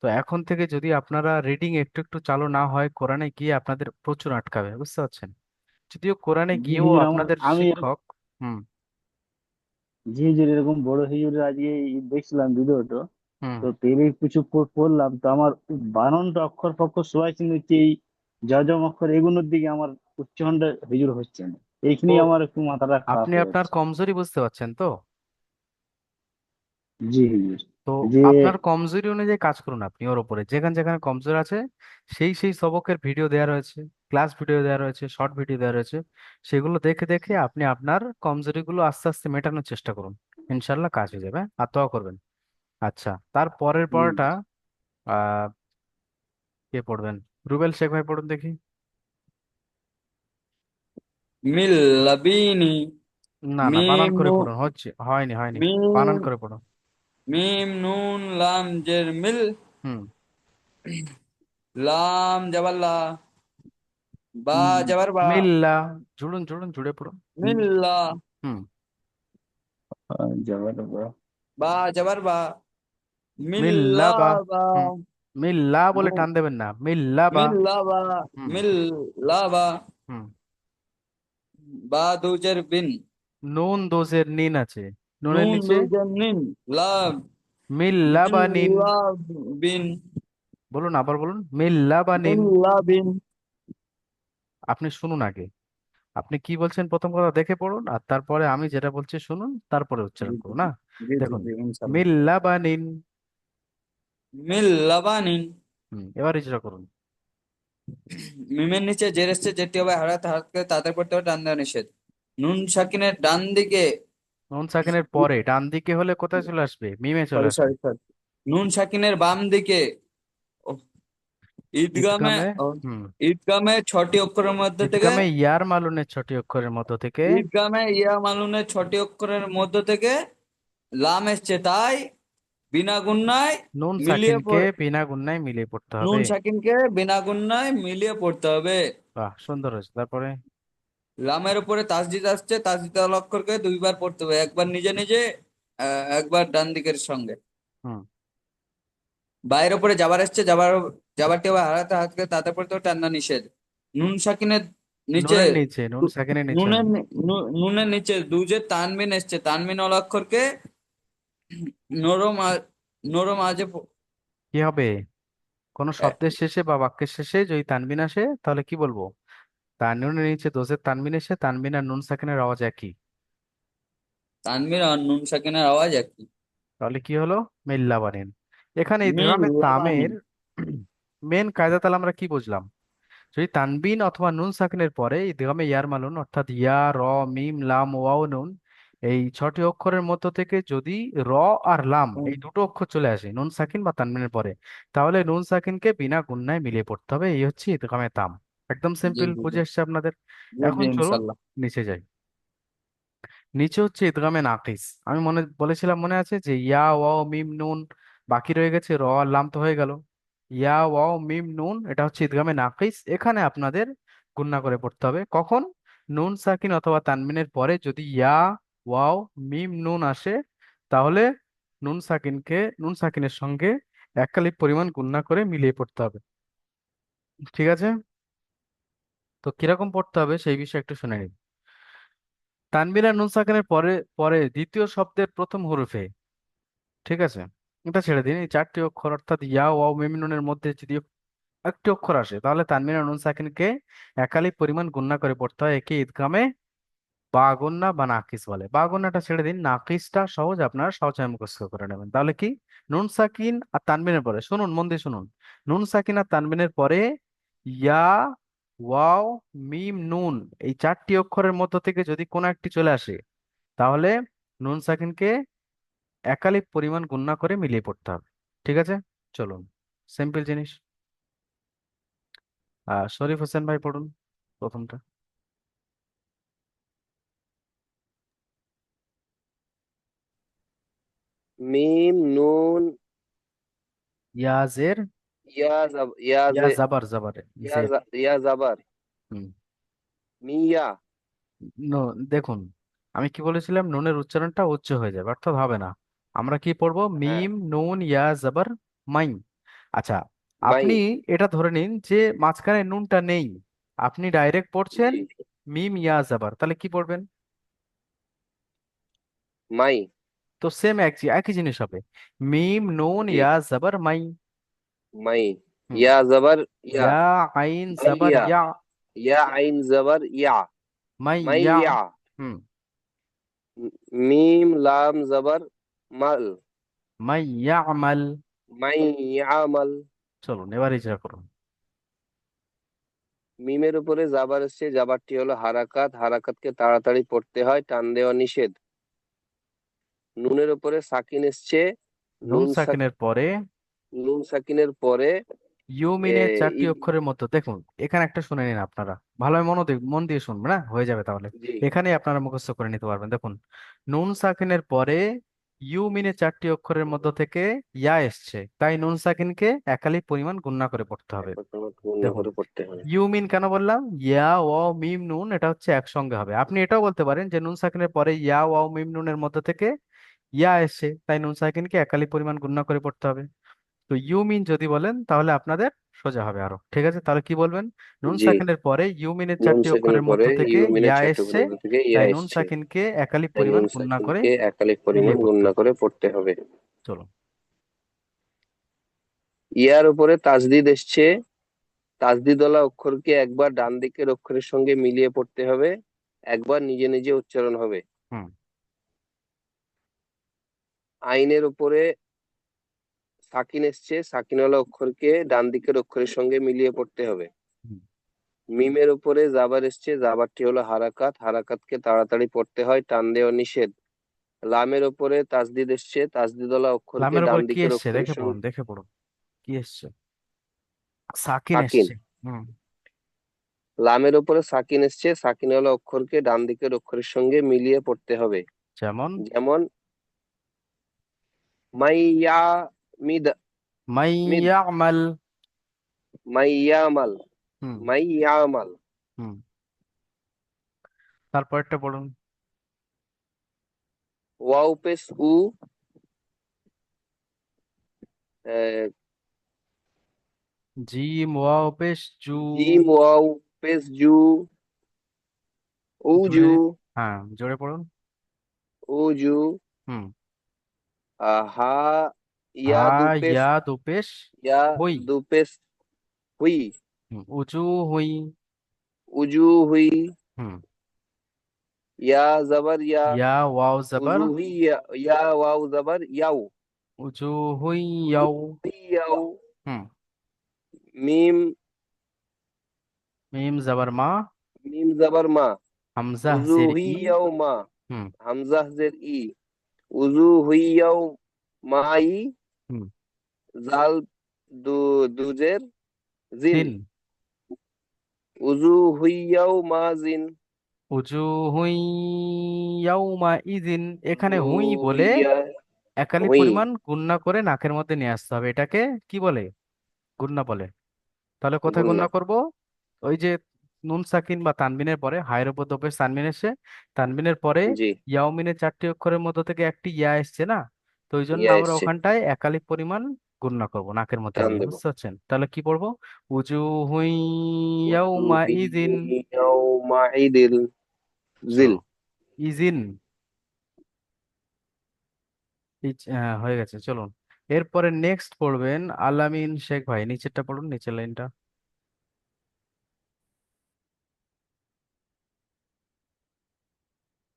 A: তো এখন থেকে যদি আপনারা রিডিং একটু একটু চালু না হয়, কোরআনে গিয়ে আপনাদের প্রচুর আটকাবে, বুঝতে পারছেন? যদিও কোরআনে
E: জি
A: গিয়েও
E: হুজুর,
A: আপনাদের
E: আমি
A: শিক্ষক। হুম।
E: জি হুজুর, এরকম বড় হুজুর আজকে দেখছিলাম ভিডিওটা।
A: হুম।
E: তো পেরে কিছু পড়লাম, তো আমার বানানটা অক্ষর ফক্ষর সবাই চিনি হচ্ছে এই জজম অক্ষর, এগুলোর দিকে আমার উচ্চারণটা হুজুর হচ্ছে না। এইখানে
A: তো
E: আমার একটু মাথাটা খারাপ
A: আপনি
E: হয়ে
A: আপনার
E: যাচ্ছে।
A: কমজোরি বুঝতে পারছেন তো?
E: জি হুজুর।
A: তো
E: যে
A: আপনার কমজোরি অনুযায়ী কাজ করুন। আপনি ওর উপরে যেখানে যেখানে কমজোর আছে, সেই সেই সবকের ভিডিও দেওয়া রয়েছে, ক্লাস ভিডিও দেওয়া রয়েছে, শর্ট ভিডিও দেওয়া রয়েছে। সেগুলো দেখে দেখে আপনি আপনার কমজোরিগুলো আস্তে আস্তে মেটানোর চেষ্টা করুন। ইনশাল্লাহ কাজ হয়ে যাবে, হ্যাঁ? আর দোয়া করবেন। আচ্ছা, তার পরের পড়াটা আহ কে পড়বেন? রুবেল শেখ ভাই পড়ুন দেখি।
C: মিল লাবিনি।
A: না না, বানান
C: মিম
A: করে
C: নু
A: পড়ুন, হচ্ছে হয়নি হয়নি। বানান
C: মিম
A: করে পড়ুন।
C: মিম নুন লাম জের মিল।
A: হুম।
C: লাম জবর লা। বা জবর বা।
A: মিল্লা। জুড়ুন জুড়ুন, জুড়ে পড়ুন।
C: মিল্লা।
A: হুম।
E: জবর বা।
C: বা জবর বা।
A: মিল্লা
C: মিল্লা
A: বা।
C: বা।
A: হুম। মিল্লা বলে
C: নু-
A: টান দেবেন না, মিল্লা বা।
C: মিল্লা বা।
A: হুম।
C: মিল্লা বা।
A: হুম।
C: বা দুজের বিন।
A: নুন দোষের নিন আছে, নুনের
C: নুন
A: নিচে
C: দুজের নিন। লাম।
A: মিল্লা বা নিন।
C: মিল্লা বিন।
A: বলুন, আবার বলুন, মিল্লা বা নিন।
C: মিল্লা বিন।
A: আপনি শুনুন আগে, আপনি কি বলছেন প্রথম কথা দেখে পড়ুন, আর তারপরে আমি যেটা বলছি শুনুন, তারপরে
C: জি
A: উচ্চারণ
C: জি
A: করুন,
C: জি
A: না?
C: জি জি
A: দেখুন,
C: জি, ইনশাল্লাহ।
A: মিল্লা বা নিন।
C: মিল্লা বানিন।
A: এবার ইজরা করুন।
C: মিমের নিচে জের এসছে, যেটি হবে হারাতে হাতকে তাদের পড়তে হবে টান দেওয়া নিষেধ। নুন সাকিনের ডান দিকে।
A: নুন সাকিনের পরে ডান দিকে হলে কোথায় চলে আসবে? মিমে চলে
C: সরি
A: আসবে।
C: Sorry sorry. নুন সাকিনের বাম দিকে। ও, ঈদগামে।
A: ঈদগামে।
C: ও,
A: হুম।
C: ঈদগামে 6টি অক্ষরের মধ্যে থেকে।
A: ঈদগামে ইয়ার মালুনের 6টি অক্ষরের মধ্য থেকে
C: ঈদগামে ইয়া মালুনের 6টি অক্ষরের মধ্য থেকে লাম এসছে, তাই বিনা গুণনায়
A: নুন
C: মিলিয়ে
A: সাকিনকে বিনা গুণনায় মিলিয়ে পড়তে
C: নুন
A: হবে।
C: সাকিনকে বিনা গুণনায় মিলিয়ে পড়তে হবে।
A: বাহ, সুন্দর হয়েছে। তারপরে
C: লামের উপরে তাসদিদ আসছে, তাসদিদ আল অক্ষরকে 2বার পড়তে হবে, একবার নিজে নিজে, একবার ডান দিকের সঙ্গে।
A: হুম।
C: বাইরের উপরে যাবার এসছে, যাবারটি হবে হারাতে হাতকে তাতে পড়তে হবে টান্না নিষেধ। নুন সাকিনের নিচে।
A: নুনের নিচে, নুন সাকিনের নিচে
C: নুনের
A: নয়।
C: নুনের নিচে দুজে তানবিন এসছে, তানবিন অল অক্ষরকে নরম নরম আজে
A: কি হবে? কোন শব্দের শেষে বা বাক্যের শেষে যদি তানবিন আসে, তাহলে কি বলবো? নুনের নিচে দোষের তানবিন এসে, তানবিন আর নুন সাকিনের আওয়াজ একই।
C: তানবিন আর নুন সাকিনের আওয়াজ একই।
A: তাহলে কি হলো? মিল্লা বানিন। এখানে
C: মিল
A: ইদগামে
C: লাবানি।
A: তামের মেন কায়দা তাহলে আমরা কি বুঝলাম? যদি তানবিন অথবা নুন সাকিনের পরে ইদগামে ইয়ার মালুন, অর্থাৎ ইয়া, র, মিম, লাম, ওয়াও, নুন, এই 6টি অক্ষরের মধ্য থেকে যদি র আর লাম এই দুটো অক্ষর চলে আসে নুন সাকিন বা তানবিনের পরে, তাহলে নুন সাকিনকে বিনা গুণনায় মিলিয়ে পড়তে হবে। এই হচ্ছে ইদগামে তাম। একদম
C: জি
A: সিম্পল,
C: জি জি
A: বুঝে এসছে আপনাদের?
C: জি জি,
A: এখন চলুন
C: ইনশাল্লাহ।
A: নিচে যাই। নিচে হচ্ছে ইদগামে নাকিস। আমি বলেছিলাম, মনে আছে যে ইয়া, ওয়াও, মিম, নুন, বাকি রয়ে গেছে র আর লাম, তো হয়ে গেল। ইয়া, ওয়াও, মিম, নুন, এটা হচ্ছে ইদগামে নাকিস। এখানে আপনাদের গুণনা করে পড়তে হবে। কখন? নুন সাকিন অথবা তানবিনের পরে যদি ইয়া, ওয়াও, মিম, নুন আসে, তাহলে নুন সাকিনের সঙ্গে এককালিক পরিমাণ গুণনা করে মিলিয়ে পড়তে হবে। ঠিক আছে? তো কিরকম পড়তে হবে সেই বিষয়ে একটু শুনে নিন। তানবিন আর নুন সাকিনের পরে পরে দ্বিতীয় শব্দের প্রথম হরফে, ঠিক আছে, এটা ছেড়ে দিন, এই 4টি অক্ষর অর্থাৎ ইয়া, ওয়াও, মিম, নুনের মধ্যে যদি একটি অক্ষর আসে, তাহলে তানবিন আর নুন সাকিনকে একালিক পরিমাণ গুণনা করে পড়তে হয়। একে ঈদগামে বা গুণনা বা নাকিস বলে। বা গুণনাটা ছেড়ে দিন, নাকিসটা সহজ, আপনারা সহজে মুখস্থ করে নেবেন। তাহলে কি? নুন সাকিন আর তানবিনের পরে, শুনুন মন দিয়ে শুনুন, নুন সাকিন আর তানবিনের পরে ইয়া, ওয়াও, মিম, নুন, এই 4টি অক্ষরের মধ্য থেকে যদি কোনো একটি চলে আসে, তাহলে নুন সাকিনকে একালিক পরিমাণ গুণনা করে মিলিয়ে পড়তে হবে। ঠিক আছে? চলুন, সিম্পল জিনিস। শরীফ হোসেন ভাই পড়ুন প্রথমটা।
B: মিম নুন
A: ইয়াজের, ইয়া
B: জে
A: জাবার, জের।
B: ইয়া জাবার
A: হুম।
B: মিয়া।
A: নো, দেখুন, আমি কি বলেছিলাম, নুনের উচ্চারণটা উচ্চ হয়ে যাবে, অর্থাৎ হবে না। আমরা কি পড়বো?
B: হ্যাঁ,
A: মিম নুন ইয়া জাবার মাই। আচ্ছা,
B: মাই।
A: আপনি এটা ধরে নিন যে মাঝখানে নুনটা নেই, আপনি ডাইরেক্ট পড়ছেন
B: জি,
A: মিম ইয়া জাবার, তাহলে কি পড়বেন?
B: মাই।
A: তো সেম একই একই জিনিস হবে, মিম নুন
B: জি,
A: ইয়া জাবার মাই।
B: মাই।
A: হুম।
B: ইয়া জাবার ইয়া।
A: ইয়া আইন জাবার
B: মাইয়া।
A: ইয়া,
B: ইয়া আইন জাবার ইয়া।
A: মাই ইয়া।
B: মাইয়া।
A: হুম।
B: মিম লাম জাবার মাল।
A: মাই ইয়ামাল।
B: মাইয়ামাল।
A: চলুন এবার ইজরা করুন।
B: মিমের উপরে জাবার এসছে, জাবারটি হলো হারাকাত, হারাকাতকে তাড়াতাড়ি পড়তে হয়, টান দেওয়া নিষেধ। নুনের উপরে সাকিন এসছে,
A: নুন
B: নুন সাক
A: সাকিনের পরে
B: নুন সাকিনের পরে
A: ইউমিনের চারটি
B: ঈদ।
A: অক্ষরের মধ্যে, দেখুন এখানে একটা শুনে নিন আপনারা, ভালো মন দিয়ে শুনবেন, না হয়ে যাবে তাহলে।
B: জি,
A: এখানেই আপনারা মুখস্থ করে নিতে পারবেন। দেখুন, নুন সাকিনের পরে ইউমিনের চারটি অক্ষরের মধ্য থেকে ইয়া এসছে, তাই নুন সাকিনকে একালি পরিমাণ গুণনা করে পড়তে হবে।
B: একবার তোমার পূর্ণ
A: দেখুন,
B: করে পড়তে হবে।
A: ইউমিন কেন বললাম? ইয়া ও মিম নুন এটা হচ্ছে একসঙ্গে হবে। আপনি এটাও বলতে পারেন যে নুন সাকিনের পরে ইয়া ও মিম নুনের মধ্য থেকে ইয়া এসছে, তাই নুন সাকিনকে একালি পরিমাণ গুণনা করে পড়তে হবে। তো ইউ মিন যদি বলেন তাহলে আপনাদের সোজা হবে আরো। ঠিক আছে, তাহলে কি বলবেন? নুন
B: জি,
A: সাকিনের পরে ইউমিনের
B: নুন
A: চারটি
B: সেকেন্ডের
A: অক্ষরের মধ্য
B: পরে
A: থেকে
B: ইউমিনের
A: ইয়া
B: চারটে
A: এসছে,
B: গ্রন্থ থেকে ইয়া
A: তাই নুন
B: এসছে,
A: সাকিনকে একালি
B: তাই
A: পরিমাণ
B: নুন
A: গুণনা করে
B: সাকিনকে একালিক পরিমাণ
A: মিলিয়ে পড়তে
B: গণনা
A: হবে।
B: করে পড়তে হবে।
A: চলুন।
B: ইয়ার উপরে তাজদিদ এসছে, তাজদিদওয়ালা অক্ষরকে একবার ডান দিকের অক্ষরের সঙ্গে মিলিয়ে পড়তে হবে, একবার নিজে নিজে উচ্চারণ হবে।
A: হুম।
B: আইনের উপরে সাকিন এসছে, সাকিনওয়ালা অক্ষরকে ডান দিকের অক্ষরের সঙ্গে মিলিয়ে পড়তে হবে।
A: হুম।
B: মিমের উপরে জাবার এসছে, জাবারটি হলো হারাকাত, হারাকাতকে তাড়াতাড়ি পড়তে হয়, টান দেওয়া নিষেধ। লামের উপরে তাজদিদ এসছে, তাজদিদওয়ালা অক্ষরকে
A: লামের
B: ডান
A: উপরে কি
B: দিকের
A: এসছে
B: অক্ষরের
A: দেখে পড়ুন,
B: সঙ্গে
A: দেখে পড়ুন কি এসছে। সাকিন
B: সাকিন।
A: এসছে। হুম।
B: লামের উপরে সাকিন এসছে, সাকিনওয়ালা অক্ষরকে ডান দিকের অক্ষরের সঙ্গে মিলিয়ে পড়তে হবে।
A: যেমন
B: যেমন মাইয়া মিদ,
A: মাই
B: মিদ।
A: ইয়ামাল।
B: মাইয়ামাল।
A: হুম।
B: মাইয়ামাল।
A: হুম। তারপরটা পড়ুন।
B: ওয়াও পেশ উ, আহ,
A: জিম ওয়াও পেশ জু।
B: জিম ওয়াও পেশ জু, উজু।
A: জোরে, হ্যাঁ জোরে পড়ুন।
B: উজু।
A: হুম।
B: হা ইয়া
A: হা
B: দু পেশ,
A: ইয়া দু পেশ
B: ইয়া
A: হুই।
B: দু পেশ হুই।
A: হুম, উঁচু হুই।
B: উজু হুই।
A: হুম।
B: ইয়া জবর ইয়া।
A: ইয়া ওয়াও জবর,
B: উজু হুই ইয়া, ইয়া ওয়াও জবর ইয়াও।
A: উঁচু হুই
B: উজু
A: ইয়াও।
B: হুই ইয়াও।
A: হুম।
B: মিম,
A: মিম জবর মা,
B: মিম জবর মা।
A: হামজাহ
B: উজু
A: জের
B: হুই
A: ই।
B: ইয়াও মা।
A: হুম।
B: হামজাহ জের ই। উজু হুই ইয়াও মাই।
A: হুম।
B: জাল দু দুজের জিন।
A: জিন।
B: উজু হুই ইয়াও মা জিন।
A: উজু হুই ইয়াউমা ইজিন, এখানে
B: উজু
A: হুই বলে
B: হুইয়া
A: একালি
B: হুই।
A: পরিমাণ গুণনা করে নাকের মধ্যে নিয়ে আসতে হবে, এটাকে কি বলে? গুণনা বলে। তাহলে কোথায়
B: গুন্না।
A: গুণনা করব? ওই যে নুন সাকিন বা তানবিনের পরে, হায়ের উপর দপেশ তানবিন এসে, তানবিনের পরে
B: জি,
A: ইয়াউমিনের চারটি অক্ষরের মধ্য থেকে একটি ইয়া এসছে না, তো ওই জন্য
B: ইয়া
A: আমরা
B: এসছে,
A: ওখানটায় একালিক পরিমাণ গুণনা করব নাকের মধ্যে
B: টান
A: নিয়ে,
B: দেব।
A: বুঝতে পারছেন? তাহলে কি পড়বো? উজু হুই
B: উজু
A: ইয়াউমা
B: হুই
A: ইজিন।
B: ইয়াও মা ইদিল জিল।
A: চলো, ইজিন, হয়ে গেছে। চলুন এরপরে নেক্সট পড়বেন আলামিন শেখ ভাই, নিচেরটা পড়ুন, নিচের লাইনটা।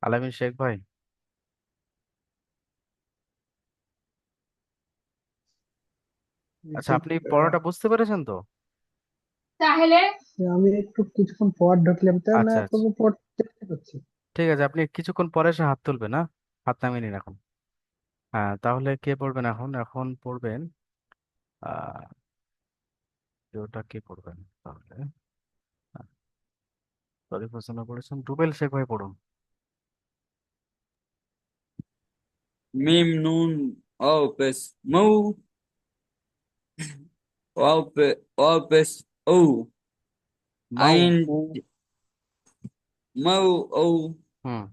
A: আলামিন শেখ ভাই, আচ্ছা
F: নিচে
A: আপনি পড়াটা বুঝতে পেরেছেন তো?
F: তাহলে আমি একটু কিছুক্ষণ পর ঢুকলাম তো না,
A: আচ্ছা আচ্ছা,
F: তবু পড়তে চেষ্টা করছি।
A: ঠিক আছে, আপনি কিছুক্ষণ পরে এসে হাত তুলবেন, না হাত নামিয়ে নিন এখন। হ্যাঁ, তাহলে কে পড়বেন এখন? এখন পড়বেন আহ ওটা কে পড়বেন তাহলে? সরি প্রশ্ন করেছেন, রুবেল শেখ ভাই পড়ুন।
C: মিম নুন ওয়াও পেশ মৌ ওয়াও পেশ ও
A: মাউ।
C: আইন মৌ ও
A: হুম।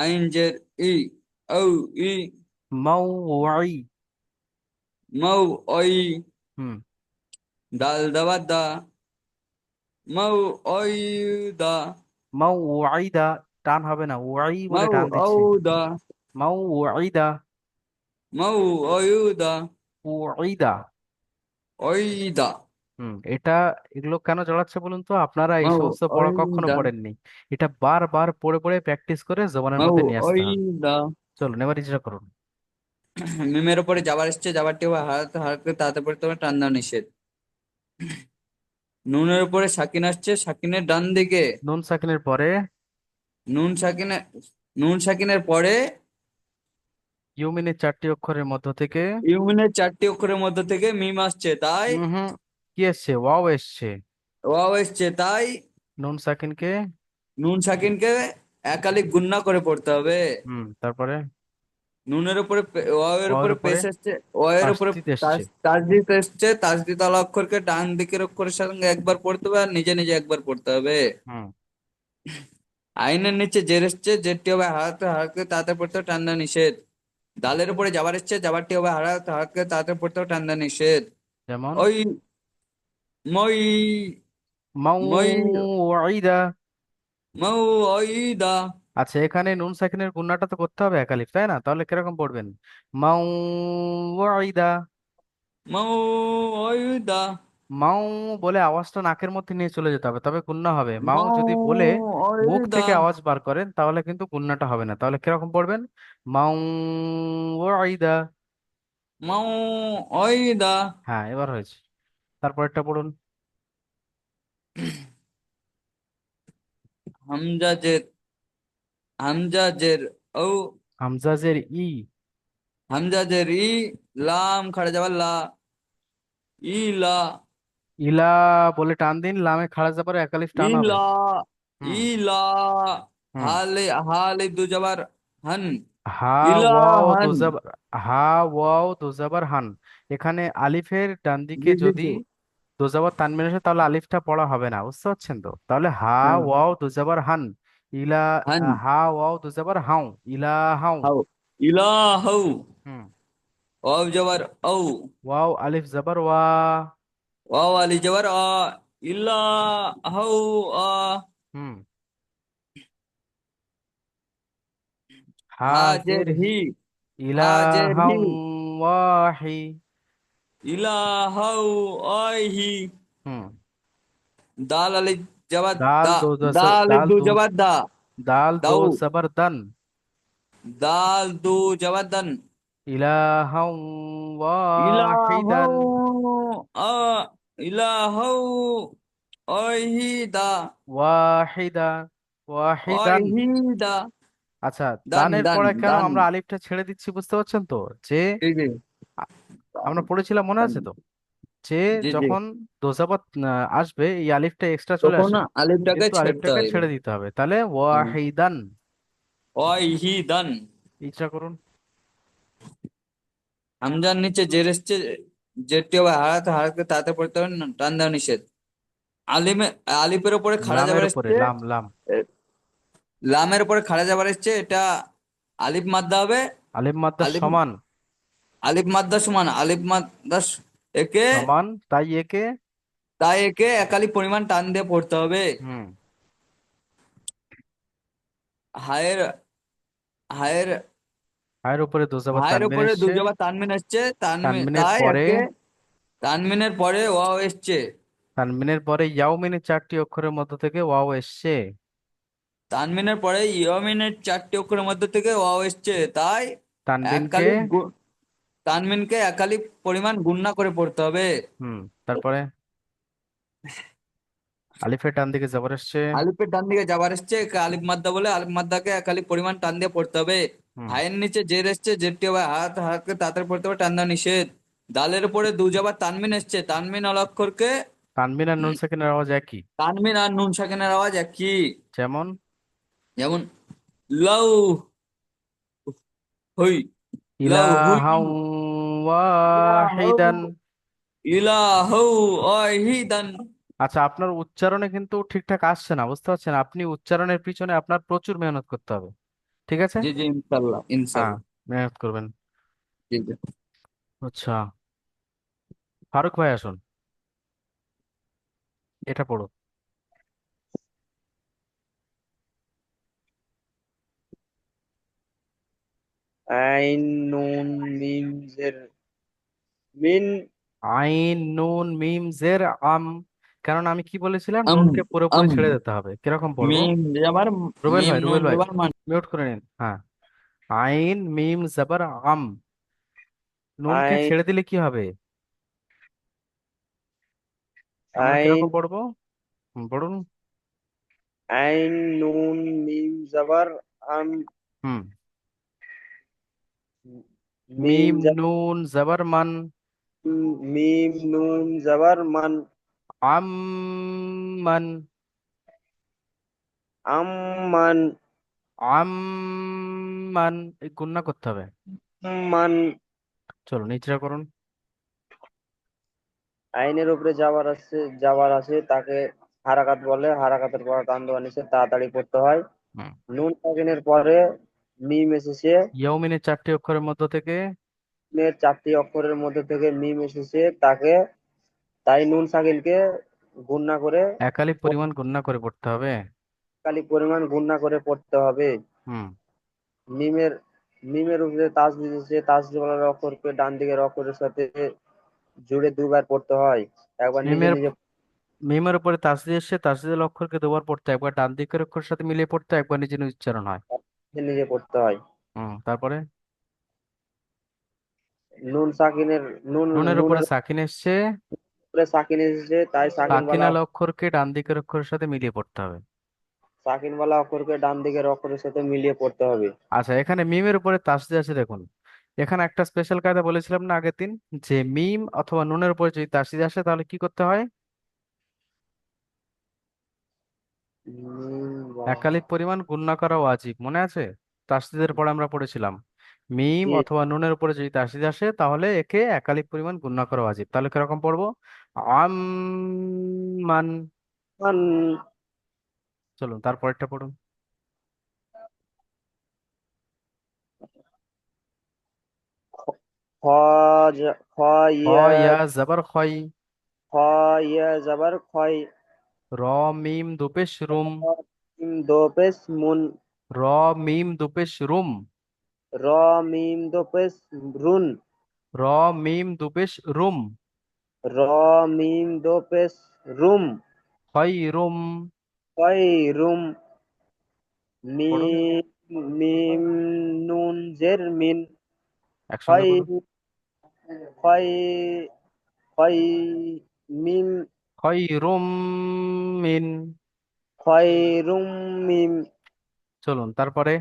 C: আইন জের ই ও ই
A: মাউ ওয়াই।
C: মৌ ওই
A: হুম।
C: দাল দাবাদ দা মৌ ওই দা
A: মাউ ওয়াইদা, টান হবে না, ওয়াই বলে
C: মৌ
A: টান
C: ও
A: দিচ্ছি।
C: দা
A: মাউ ওয়াইদা।
C: মৌ ওই দা
A: ওয়াইদা।
C: ওই দা
A: এটা, এগুলো কেন জড়াচ্ছে বলুন তো? আপনারা এই
C: মৌ
A: সমস্ত
C: ওই
A: পড়া কখনো
C: দা
A: পড়েননি। এটা বারবার পড়ে পড়ে প্র্যাকটিস করে জবানের
C: মৌ
A: মধ্যে নিয়ে আসতে
C: ওই
A: হবে।
C: দা
A: চলুন এবার ইজরা করুন।
C: মিমের উপরে যাবার এসছে যাবারটি হবে হারাতে হারাতে তাতে পড়তে হবে টান দেওয়া নিষেধ। নুনের উপরে সাকিন আসছে সাকিনের ডান দিকে
A: নুন সাকিনের পরে
C: নুন সাকিনের নুন সাকিনের পরে
A: ইউমিনের 4টি অক্ষরের মধ্য থেকে
C: ইউমিনের 4টি অক্ষরের মধ্যে থেকে মিম আসছে তাই
A: হুম, কি এসছে? ওয়াও এসছে।
C: ওয়াও এসছে তাই
A: নুন সাকিনকে
C: নুন সাকিনকে একালিক গুণনা করে পড়তে হবে।
A: তারপরে
C: নুনের উপরে ওয়াও এর
A: ওয়াও এর
C: উপরে
A: উপরে
C: পেশ এসছে ওয়াও এর উপরে
A: তাসদিদ এসছে।
C: তাসদিদ এসছে তাসদিদ আলা অক্ষরকে ডান দিকের অক্ষরের সঙ্গে একবার পড়তে হবে আর নিজে নিজে একবার পড়তে হবে।
A: হুম।
C: আইনের নিচে জের এসছে জেরটি হবে হারাতে হারাতে তাতে পড়তে হবে টান দেওয়া নিষেধ। দালের উপরে যাবার এসছে যাবারটি হবে হারাতে হারাতে তাতে পড়তে হবে টান দেওয়া নিষেধ।
A: যেমন
C: ওই মই মই
A: মাউইদা।
C: মৌ ওই দা
A: আচ্ছা, এখানে নুন সাকিনের গুণনাটা তো করতে হবে একালিফ, তাই না? তাহলে কিরকম পড়বেন? মাউইদা।
C: মৌ ওই দা
A: মাউ বলে আওয়াজটা নাকের মধ্যে নিয়ে চলে যেতে হবে, তবে গুণনা হবে। মাউ
C: মৌ
A: যদি বলে
C: ওই
A: মুখ
C: দা
A: থেকে আওয়াজ বার করেন তাহলে কিন্তু গুণনাটা হবে না। তাহলে কিরকম পড়বেন? মাউইদা।
C: মৌ ওই দা
A: হ্যাঁ, এবার হয়েছে। তারপরটা পড়ুন।
C: হামজা জের হামজা জের ও
A: হামজাজের ই।
C: হামজা জের ই লাম খাড়া যাবার লা ই লা
A: ইলা বলে টান দিন, লামে খাড়া যাবার একালিফ টান হবে।
C: ইলা
A: হুম।
C: ইলা
A: হুম।
C: হালে হালে দু জবর হন
A: হা ওয়াও দো
C: ইলাহান
A: জাবার। হা ওয়াও দো জাবার হান। এখানে আলিফের ডান দিকে
C: জি জি
A: যদি
C: জি
A: দো জাবার তানবিন আসে তাহলে আলিফটা পড়া হবে না, বুঝতে পারছেন তো? তাহলে হা
C: হ্যাঁ
A: ওয়াও দো জাবার হান। ইলা।
C: হান
A: হা ওয়াও দো জাবার হাউ। ইলা হাউ।
C: হাও ইলাহু
A: হুম।
C: ওয়াও জবর ও
A: ওয়াও আলিফ জাবার ওয়া।
C: ওয়াও আলি জবর আ ইলাহু আ
A: হুম। হা
C: হাজের
A: জের হি।
C: হি হাজের
A: ইলাহাউ
C: হি
A: ওয়াহি।
C: ইলাহু আইহি
A: হুম।
C: দাল আলি জবর
A: দাল
C: দা
A: দো
C: দাল
A: দাল
C: দু
A: দো
C: জবর দা
A: দাল দো
C: দাউ
A: জাবার দান।
C: দাল দু জবর দান
A: ইলাহাউ
C: ইলাহু
A: ওয়াহিদান।
C: আ ইলাহু ওয়াহিদা
A: ওয়াহিদা। ওয়াহিদান।
C: ওয়াহিদা
A: আচ্ছা,
C: দান
A: দানের
C: দান
A: পরে কেন
C: দান
A: আমরা আলিফটা ছেড়ে দিচ্ছি বুঝতে পারছেন তো? যে
C: জি জি
A: আ- আমরা পড়েছিলাম, মনে আছে তো? যে
C: জি জি
A: যখন দোজাবাত আসবে এই আলিফটা এক্সট্রা চলে
C: তখন
A: আসে,
C: আলিফটাকে
A: কিন্তু
C: ছেড়তে
A: আলিফটাকে
C: হইবে
A: ছেড়ে দিতে হবে। তাহলে
C: হুম।
A: ওয়াহিদান।
C: ওয়াহিদান
A: ইচ্ছা করুন।
C: হামজার নিচে জের এসছে জেরটি হবে হারাতে হারাতে তাতে পড়তে হবে টান দেওয়া নিষেধ। আলিমে আলিফের উপরে খাড়া
A: লামের
C: যাবার
A: উপরে
C: এসছে
A: লাম লাম।
C: এ, লামের উপরে খাড়া যাবার এসছে এটা আলিফ মাদ্দা হবে।
A: আলিফ মাদ্দা
C: আলিফ
A: সমান।
C: আলিফ মাদ্দা সমান আলিফ মাদ্দা একে
A: সমান তাই একে।
C: তাই একে একালি পরিমাণ টান দিয়ে পড়তে হবে।
A: হুম।
C: হায়ের হায়ের
A: হায়ের উপরে দোজাবাত
C: হায়ের
A: তানবিন
C: উপরে
A: এসছে।
C: দুজবা তানমিন আসছে তানমিন
A: তানবিনের
C: তাই
A: পরে
C: একে তানমিনের পরে ওয়াও এসছে
A: তানবিনের পরে ইয়াউমিনের 4টি অক্ষরের মধ্য থেকে ওয়াও এসছে।
C: তানমিনের পরে ইয়মিনের 4টি অক্ষরের মধ্যে থেকে ওয়াও এসছে তাই
A: তানবিনকে।
C: একালিক তানমিনকে একালিক পরিমাণ গুণনা করে পড়তে হবে।
A: হুম। তারপরে আলিফের ডান দিকে জবর এসছে।
C: আলিফের ডান দিকে যাবার এসছে একে আলিফ মাদ্দা বলে আলিফ মাদ্দাকে একালিক পরিমাণ টান দিয়ে পড়তে হবে।
A: হুম।
C: হায়ের নিচে জের এসছে জেরটি হবে হাত হাতকে তাড়াতাড়ি পড়তে হবে টান দেওয়া নিষেধ। দালের উপরে দু জাবার তানমিন এসছে তানমিন অল অক্ষরকে
A: তানবিন আর নুন সাকিনের আওয়াজ একই।
C: তানবিন আর নুন সাকিনের আওয়াজ একই।
A: যেমন
C: যেমন লাউ হুই, লাউ হুই,
A: ইলাহাও
C: ইলাহু,
A: ওয়াহিদান।
C: ইলাহু ওয়াহিদান।
A: আচ্ছা, আপনার উচ্চারণে কিন্তু ঠিকঠাক আসছে না, বুঝতে পারছেন? আপনি উচ্চারণের পিছনে আপনার প্রচুর মেহনত করতে হবে, ঠিক আছে?
C: জি জি, ইনশাল্লাহ
A: হ্যাঁ,
C: ইনশাল্লাহ।
A: মেহনত করবেন।
C: জি জি।
A: আচ্ছা, ফারুক ভাই আসুন, এটা পড়ো।
D: আইন নুন মিম জের মিন।
A: আইন নুন মিম জের আম। কারণ আমি কি বলেছিলাম,
C: আম,
A: নুনকে পুরোপুরি
C: আম,
A: ছেড়ে দিতে হবে। কিরকম পড়বো?
C: মিম জাবার,
A: রুবেল
C: মিম
A: ভাই,
C: নুন
A: রুবেল ভাই,
C: জাবার মান।
A: মিউট করে নিন। হ্যাঁ, আইন মিম জবর আম। নুনকে
D: আইন
A: ছেড়ে দিলে কি হবে? আমরা
D: আইন
A: কিরকম পড়বো? পড়ুন।
D: আইন নুন মিম জবর আম।
A: হুম।
D: মিম
A: মিম নুন জবর মান।
D: মিম নুন জবর মান।
A: আম মান।
D: আম্মান।
A: আম মান। এই গুণনা করতে হবে।
D: মান।
A: চলো নিচে করুন।
D: আইনের উপরে যাবার আছে তাকে হারাকাত বলে, হারাকাতের পর টান দেওয়া নিচে তাড়াতাড়ি পড়তে হয়।
A: হুম।
D: নুন সাকিনের পরে মিম এসেছে,
A: ইয়মিনের 4টি অক্ষরের মধ্য থেকে
D: নুনের 4টি অক্ষরের মধ্যে থেকে মিম এসেছে তাকে, তাই নুন সাকিনকে গুণনা করে
A: একালিপ পরিমাণ গুণনা করে পড়তে হবে।
D: কালি পরিমাণ গুণনা করে পড়তে হবে।
A: হুম।
D: মিমের মিমের উপরে তাসদিদ এসেছে, তাসদিদ অক্ষরকে ডান দিকের অক্ষরের সাথে জুড়ে দুবার পড়তে হয়, একবার নিজে
A: মিমের
D: নিজে
A: মিমের উপরে তাসদিদ এসছে, তাসদিদের অক্ষরকে দুবার পড়তে হয়। একবার ডান দিকের অক্ষরের সাথে মিলিয়ে পড়তে হয়, একবার নিজে নিজে উচ্চারণ হয়।
D: নিজে নিজে পড়তে হয়।
A: তারপরে
D: নুন সাকিনের নুন
A: নুনের উপরে
D: নুনের
A: সাকিন এসছে,
D: উপরে সাকিন এসেছে, তাই
A: সাকিন আলা অক্ষরকে ডান দিকের অক্ষরের সাথে মিলিয়ে পড়তে হবে।
D: সাকিনওয়ালা অক্ষরকে ডান দিকের অক্ষরের সাথে মিলিয়ে পড়তে হবে।
A: আচ্ছা, এখানে মিমের উপরে তাসদিদ আছে দেখুন। এখানে একটা স্পেশাল কায়দা বলেছিলাম না আগের দিন, যে মিম অথবা নুনের উপরে যদি তাসদিদ আসে তাহলে কি করতে হয়? একালিপ পরিমাণ গুণনা করা ওয়াজিব, মনে আছে? তাসদিদের পরে আমরা পড়েছিলাম, মিম
D: জি,
A: অথবা নুনের উপরে যদি তাসদিদ আসে তাহলে একে একালিপ পরিমাণ গুণনা করা ওয়াজিব। তাহলে কিরকম পড়বো? আম মান।
D: মান।
A: চলুন তারপরেরটা পড়ুন।
D: খ খ
A: খ
D: ইয়া
A: ইয়া জবর খয়।
D: খ ইয়া জবর খয়।
A: র মিম দুপেশ রুম।
D: মিম দো পেশ মুন।
A: র মিম দুপেশ রুম।
D: র মিম দো পেশ রুন।
A: র মিম দুপেশ রুম।
D: র মিম দো পেশ রুম।
A: খয় রুম।
D: খয় রুম।
A: পড়ুন,
D: মিম মিম নুন জের মিন।
A: একসঙ্গে
D: খয়
A: পড়ুন।
D: খয় খয় মিম।
A: খয় রুম মিন।
D: খয়রুম মিম।
A: চলুন তারপরে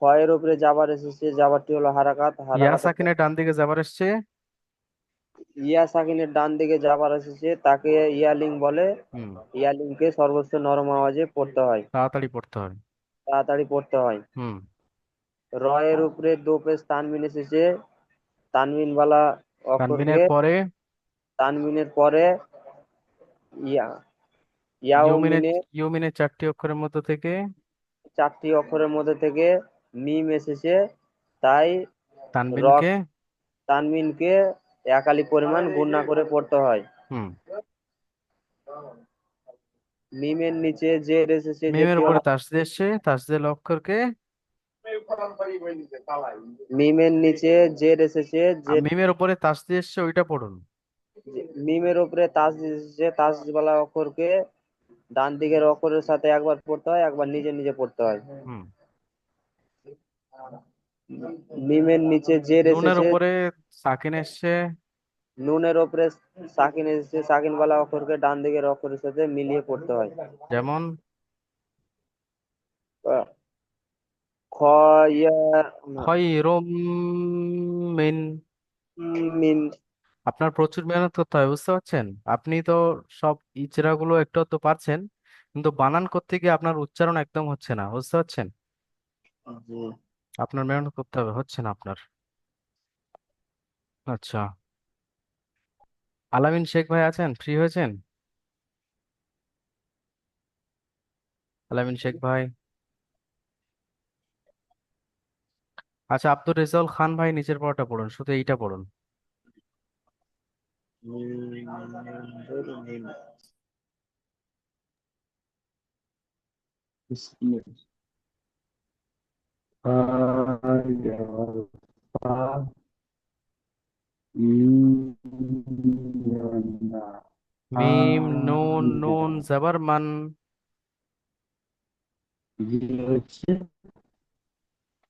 D: খয়ের উপরে জাবার এসেছে, জাবারটি হলো হারাকাত,
A: ইয়া
D: হারাকাতের পর
A: সাকিনের ডান দিকে যাবার এসছে।
D: ইয়া সাকিনের ডান দিকে জাবার এসেছে তাকে ইয়ালিং বলে।
A: হুম।
D: ইয়ালিংকে সর্বোচ্চ নরম আওয়াজে পড়তে হয়,
A: তাড়াতাড়ি পড়তে হয়।
D: তাড়াতাড়ি পড়তে হয়।
A: হুম।
D: র এর উপরে দো পেশ তানবিন এসেছে, তানবিন বালা
A: তানবিনের
D: অক্ষরকে
A: পরে
D: তানবিনের পরে ইয়া ইয়াও
A: ইউমিনের
D: মিনে
A: ইউমিনের 4টি অক্ষরের মধ্য থেকে
D: 4টি অক্ষরের মধ্যে থেকে মিম এসেছে, তাই র
A: তানবিনকে।
D: তানবিনকে একালি পরিমাণ গুণনা করে পড়তে হয়।
A: হুম।
D: মিমের নিচে জের এসেছে,
A: মিমের
D: যেটি
A: উপরে
D: হলো
A: তাসদিদ এসছে, তাসদিদের অক্ষরকে
D: মিমের নিচে জের এসেছে,
A: মিমের উপরে তাসদিদ এসছে ওইটা পড়ুন।
D: মিমের উপরে তাসদিদ এসেছে, তাসদিদ বালা অক্ষরকে ডান দিকের অক্ষরের সাথে একবার পড়তে হয়, একবার নিজে নিজে পড়তে হয়।
A: হুম।
D: মিমের নিচে জের
A: নুনের
D: এসেছে,
A: উপরে সাকিন এসছে।
D: নুনের উপরে সাকিন এসেছে, সাকিন বালা অক্ষরকে ডান দিকের অক্ষরের সাথে মিলিয়ে পড়তে হয়।
A: যেমন
D: আহ, খ ইয়া
A: খয়রুম মিন।
D: মিন।
A: আপনার প্রচুর মেহনত করতে হবে, বুঝতে পারছেন? আপনি তো সব ইচড়াগুলো একটু তো পারছেন, কিন্তু বানান করতে গিয়ে আপনার উচ্চারণ একদম হচ্ছে না, বুঝতে পারছেন?
E: জি।
A: আপনার মেহনত করতে হবে, হচ্ছে না আপনার। আচ্ছা, আলামিন শেখ ভাই আছেন, ফ্রি হয়েছেন? আলামিন শেখ ভাই। আচ্ছা, আব্দুর রেজাউল খান ভাই নিচের পড়াটা পড়ুন, শুধু এইটা পড়ুন।
E: মিম, বিসমিল্লাহ। ফা, ইয়া, ফা, মিম, ইয়া, না,
A: মিম নুন,
E: না।
A: নুন জবর মান।
E: জি হচ্ছে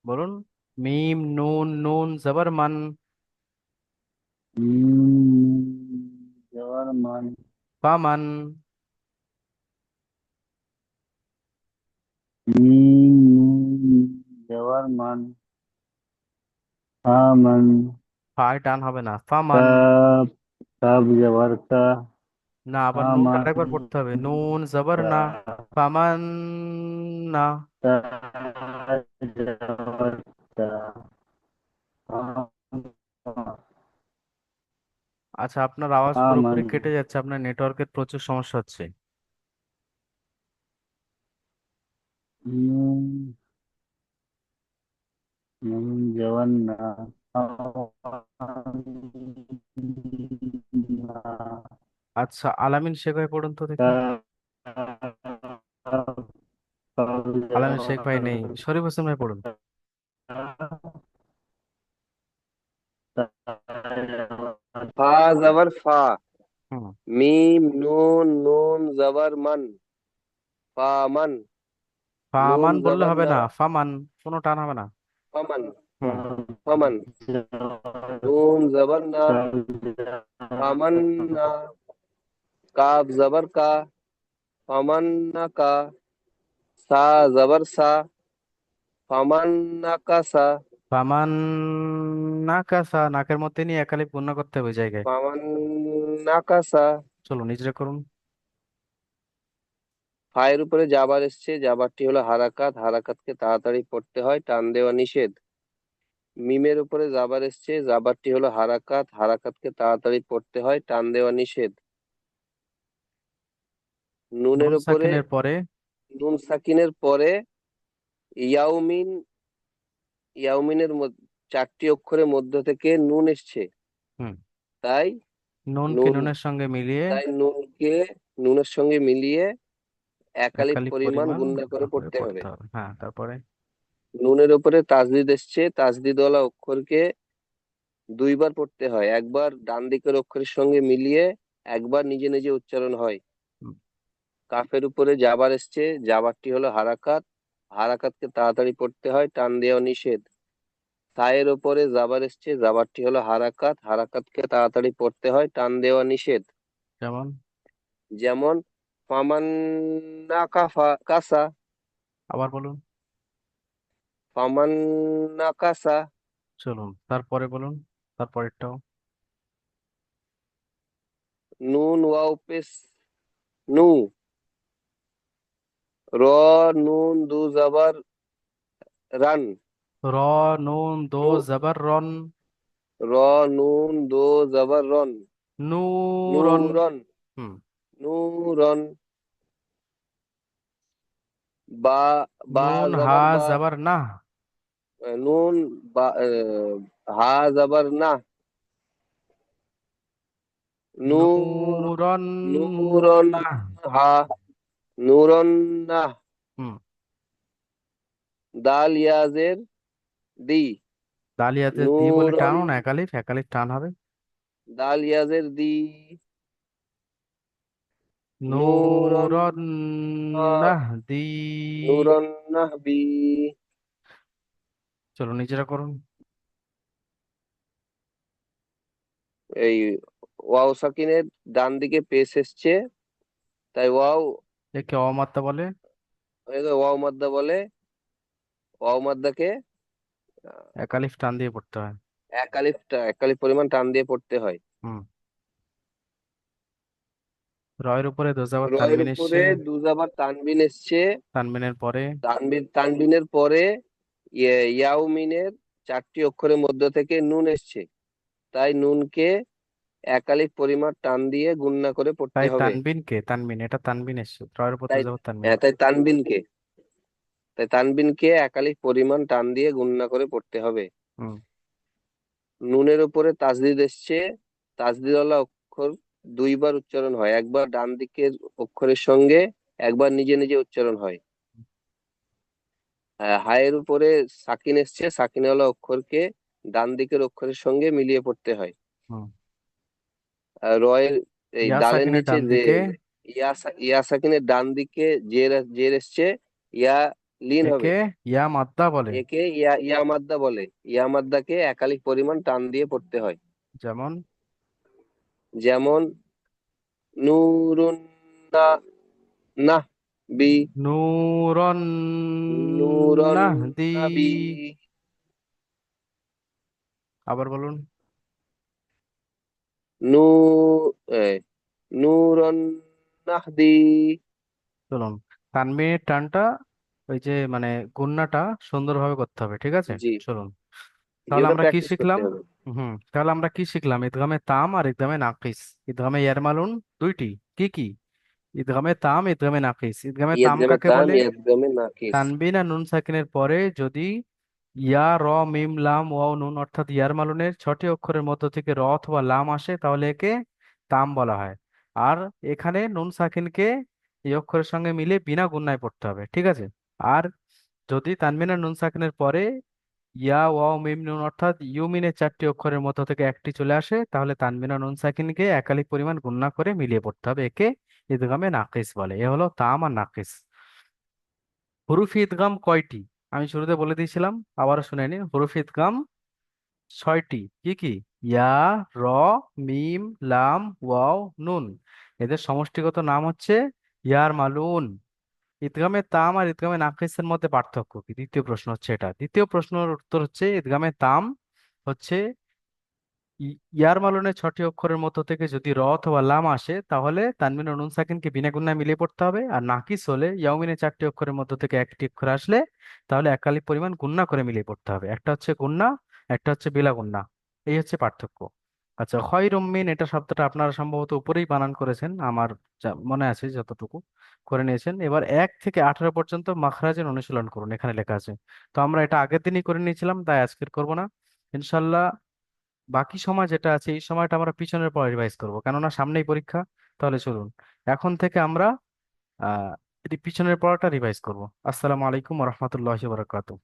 A: বলুন, মিম নুন, নুন জবর মান।
E: মিম, যাওয়ার মান।
A: ফামান।
E: মিম, নুন, যাওয়ার মান। আমান।
A: ফায় টান হবে না, ফামান।
E: কাব, কাব যাওয়ার কা।
A: না, আবার নুনটা
E: আমান,
A: আরেকবার পড়তে হবে, নুন জবর
E: তা,
A: না। ফামান না।
E: তা, যাওয়ার তা।
A: আচ্ছা, আপনার আওয়াজ
E: আমান,
A: পুরোপুরি কেটে যাচ্ছে, আপনার নেটওয়ার্কের প্রচুর সমস্যা হচ্ছে।
E: নুন, নুন যাওয়ার না।
A: আচ্ছা, আলামিন শেখ ভাই পড়ুন তো দেখি। আলামিন শেখ ভাই নেই, শরীফ হোসেন ভাই পড়ুন।
B: ফা জবর ফা,
A: হুম।
B: মিম নুন, নুন জবর মান, ফামান। নুন
A: ফামান বললে
B: জবর
A: হবে
B: না,
A: না, ফামান, কোনো টান হবে না।
B: ফামান,
A: হুম।
B: ফামান। নুন জবর না, ফামান না। কাব জবর কা, ফামান না কা। সা জবর সা, ফামান না কা সা।
A: ফামান নাকাসা, নাকের মধ্যে নিয়ে একালি পূর্ণ করতে হবে ওই জায়গায়।
B: ফামান না কা সা।
A: চলো নিজে করুন।
B: ফায়ের উপরে জাবার এসছে, জাবারটি হলো হারাকাত, হারাকাতকে তাড়াতাড়ি পড়তে হয়, টান দেওয়া নিষেধ। মিমের উপরে জাবার এসছে, জাবারটি হলো হারাকাত, হারাকাতকে তাড়াতাড়ি পড়তে হয়, টান দেওয়া নিষেধ। নুনের
A: নুন
B: উপরে,
A: সাকিনের পরে।
B: নুন সাকিনের পরে ইয়াউমিন, ইয়াউমিনের চারটি অক্ষরের মধ্য থেকে নুন এসছে,
A: হুম।
B: তাই
A: নুনকে
B: নুন,
A: নুনের সঙ্গে মিলিয়ে
B: তাই নুনকে নুনের সঙ্গে মিলিয়ে এক আলিফ
A: একালি
B: পরিমাণ
A: পরিমাণ
B: গুণনা করে
A: গুণা করে
B: পড়তে হবে।
A: পড়তে হবে, হ্যাঁ, তারপরে।
B: নুনের উপরে তাসদিদ এসছে, তাসদিদওয়ালা অক্ষরকে দুইবার পড়তে হয়, একবার ডান দিকের অক্ষরের সঙ্গে মিলিয়ে, একবার নিজে নিজে উচ্চারণ হয়।
A: হুম।
B: কাফের উপরে জাবার এসছে, জাবারটি হলো হারাকাত, হারাকাতকে তাড়াতাড়ি পড়তে হয়, টান দেওয়া নিষেধ। সায়ের উপরে জাবার এসছে, জাবারটি হলো হারাকাত, হারাকাতকে তাড়াতাড়ি পড়তে হয়, টান দেওয়া নিষেধ।
A: যেমন।
B: যেমন ফামান না কাফা কাসা,
A: আবার বলুন।
B: ফামান না কাসা।
A: চলুন তারপরে বলুন, তারপরেরটাও।
B: নুন ওয়াও পেশ নু, র নুন দু জাবার রান,
A: র নুন দো
B: নু,
A: জবর রন।
B: র নুন দো জাবার রন,
A: নূরন।
B: নূরন,
A: হুম।
B: নূরন। বা, বা
A: নুন হা
B: জাবার বা,
A: জবর না।
B: নুন বা, হা জাবার না, নূ,
A: নূরন
B: নূরন
A: না।
B: হা, নূরন না।
A: হুম।
B: দাল ইয়াজের দি,
A: দালিয়াতে দি বলে
B: নূরন,
A: টানো না, একালিফ একালিফ টান হবে।
B: দাল ইয়াজের দি, নূরন
A: নূরন
B: আহ,
A: নাহদি।
B: নূরন নাহবি।
A: চলো নিজেরা করুন।
B: এই ওয়াও সাকিনের ডান দিকে পেশ এসছে, তাই ওয়াও,
A: একে অমাত্যা বলে।
B: একে ওয়াও মাদ্দা বলে। ওয়াও মাদ্দাকে
A: একালিফ টান দিয়ে পড়তে হয়।
B: এক আলিফ পরিমাণ টান দিয়ে পড়তে হয়।
A: হুম। রয়ের উপরে দোজাবার
B: রয়ের
A: তানবিন এসছে,
B: উপরে দুজাবার তানবিন এসছে,
A: তানবিনের পরে
B: তানবিনের পরে ইয়াউমিনের 4টি অক্ষরের মধ্য থেকে নুন এসছে, তাই নুনকে একালিক পরিমাণ টান দিয়ে গুণনা করে পড়তে
A: তাই
B: হবে।
A: তানবিন এটা তানবিন এসছে, রয়ের উপর
B: তাই
A: দোজাবার তানবিন।
B: হ্যাঁ, তাই তানবিনকে একালিক পরিমাণ টান দিয়ে গুণনা করে পড়তে হবে।
A: হুম।
B: নুনের উপরে তাসদিদ এসছে, তাসদিদওয়ালা অক্ষর দুইবার উচ্চারণ হয়, একবার ডান দিকের অক্ষরের সঙ্গে, একবার নিজে নিজে উচ্চারণ হয়। হায়ের উপরে সাকিন এসছে, সাকিনওয়ালা অক্ষরকে ডান দিকের অক্ষরের সঙ্গে মিলিয়ে পড়তে হয়।
A: হুম।
B: রয়ের এই
A: ইয়া
B: দালের
A: সাকিনের
B: নিচে
A: ডান
B: যে
A: দিকে
B: ইয়া সাকিনের ডান দিকে জের জের এসছে, ইয়া লিন হবে,
A: একে ইয়া মাদ্দা বলে।
B: একে ইয়া মাদ্দা বলে। ইয়া মাদ্দাকে একালিক পরিমাণ টান দিয়ে পড়তে হয়।
A: যেমন
B: যেমন নুরুন না, নাহ বি,
A: নূরন
B: নুরন
A: নাহদি।
B: নাবি,
A: আবার বলুন।
B: নু এ, নুরন নাহদি।
A: চলুন, তানবিনের টানটা ওই যে মানে গুন্নাটা সুন্দরভাবে করতে হবে, ঠিক আছে?
B: জি,
A: চলুন,
B: জি,
A: তাহলে
B: ওটা
A: আমরা কি
B: প্র্যাকটিস করতে
A: শিখলাম?
B: হবে।
A: তাহলে আমরা কি শিখলাম? ইদগামে তাম আর ইদগামে নাকিস। ইদগামে ইয়ারমালুন দুইটি, কি কি? ইদগামে তাম, ইদগামে নাকিস। ইদগামে তাম
B: ইয়েদগামে
A: কাকে
B: তাম,
A: বলে?
B: ইয়েদগামে নাকিস।
A: তানবিন আর নুন সাকিনের পরে যদি ইয়া, র, মিম, লাম, ওয়াও, নুন অর্থাৎ ইয়ার মালুনের 6টি অক্ষরের মধ্য থেকে র অথবা লাম আসে তাহলে একে তাম বলা হয়। আর এখানে নুন সাকিনকে এই অক্ষরের সঙ্গে মিলে বিনা গুণনায় পড়তে হবে, ঠিক আছে? আর যদি তানবিন আর নুন সাকিনের পরে ইয়া, ওয়াও, মিম, নুন অর্থাৎ ইউমিনের 4টি অক্ষরের মধ্য থেকে একটি চলে আসে তাহলে তানবিন আর নুন সাকিনকে একালিক পরিমাণ গুণনা করে মিলিয়ে পড়তে হবে, একে ইদগামে নাকিস বলে। এ হলো তাম আর নাকিস। হুরুফ ইদগাম কয়টি? আমি শুরুতে বলে দিয়েছিলাম, আবারও শুনে নিন। হুরুফ ইদগাম 6টি। কি কি? ইয়া, র, মিম, লাম, ওয়াও, নুন। এদের সমষ্টিগত নাম হচ্ছে ইয়ার মালুন। ইদগামে তাম আর ইদগামে নাকিসের মধ্যে পার্থক্য কি? দ্বিতীয় প্রশ্ন হচ্ছে এটা। দ্বিতীয় প্রশ্নের উত্তর হচ্ছে ইদগামে তাম হচ্ছে ইয়ার মালুনের 6টি অক্ষরের মধ্য থেকে যদি র অথবা লাম আসে তাহলে তানবিন ও নুন সাকিনকে বিনা গুণায় মিলিয়ে পড়তে হবে। আর নাকিস হলে ইয়াউমিনের 4টি অক্ষরের মধ্য থেকে একটি অক্ষর আসলে তাহলে একালিক পরিমাণ গুণনা করে মিলিয়ে পড়তে হবে। একটা হচ্ছে গুণনা, একটা হচ্ছে বিলা গুণনা। এই হচ্ছে পার্থক্য। আচ্ছা, খয়রুম মিন এটা শব্দটা আপনারা সম্ভবত উপরেই বানান করেছেন, আমার মনে আছে যতটুকু করে নিয়েছেন। এবার 1 থেকে 18 পর্যন্ত মাখরাজের অনুশীলন করুন, এখানে লেখা আছে। তো আমরা এটা আগের দিনই করে নিয়েছিলাম, তাই আজকের করব না ইনশাল্লাহ। বাকি সময় যেটা আছে এই সময়টা আমরা পিছনের পর রিভাইজ করব, কেননা সামনেই পরীক্ষা। তাহলে চলুন, এখন থেকে আমরা আহ এটি পিছনের পড়াটা রিভাইজ করব। আসসালামু আলাইকুম রহমতুল্লাহি বারাকাতুহু।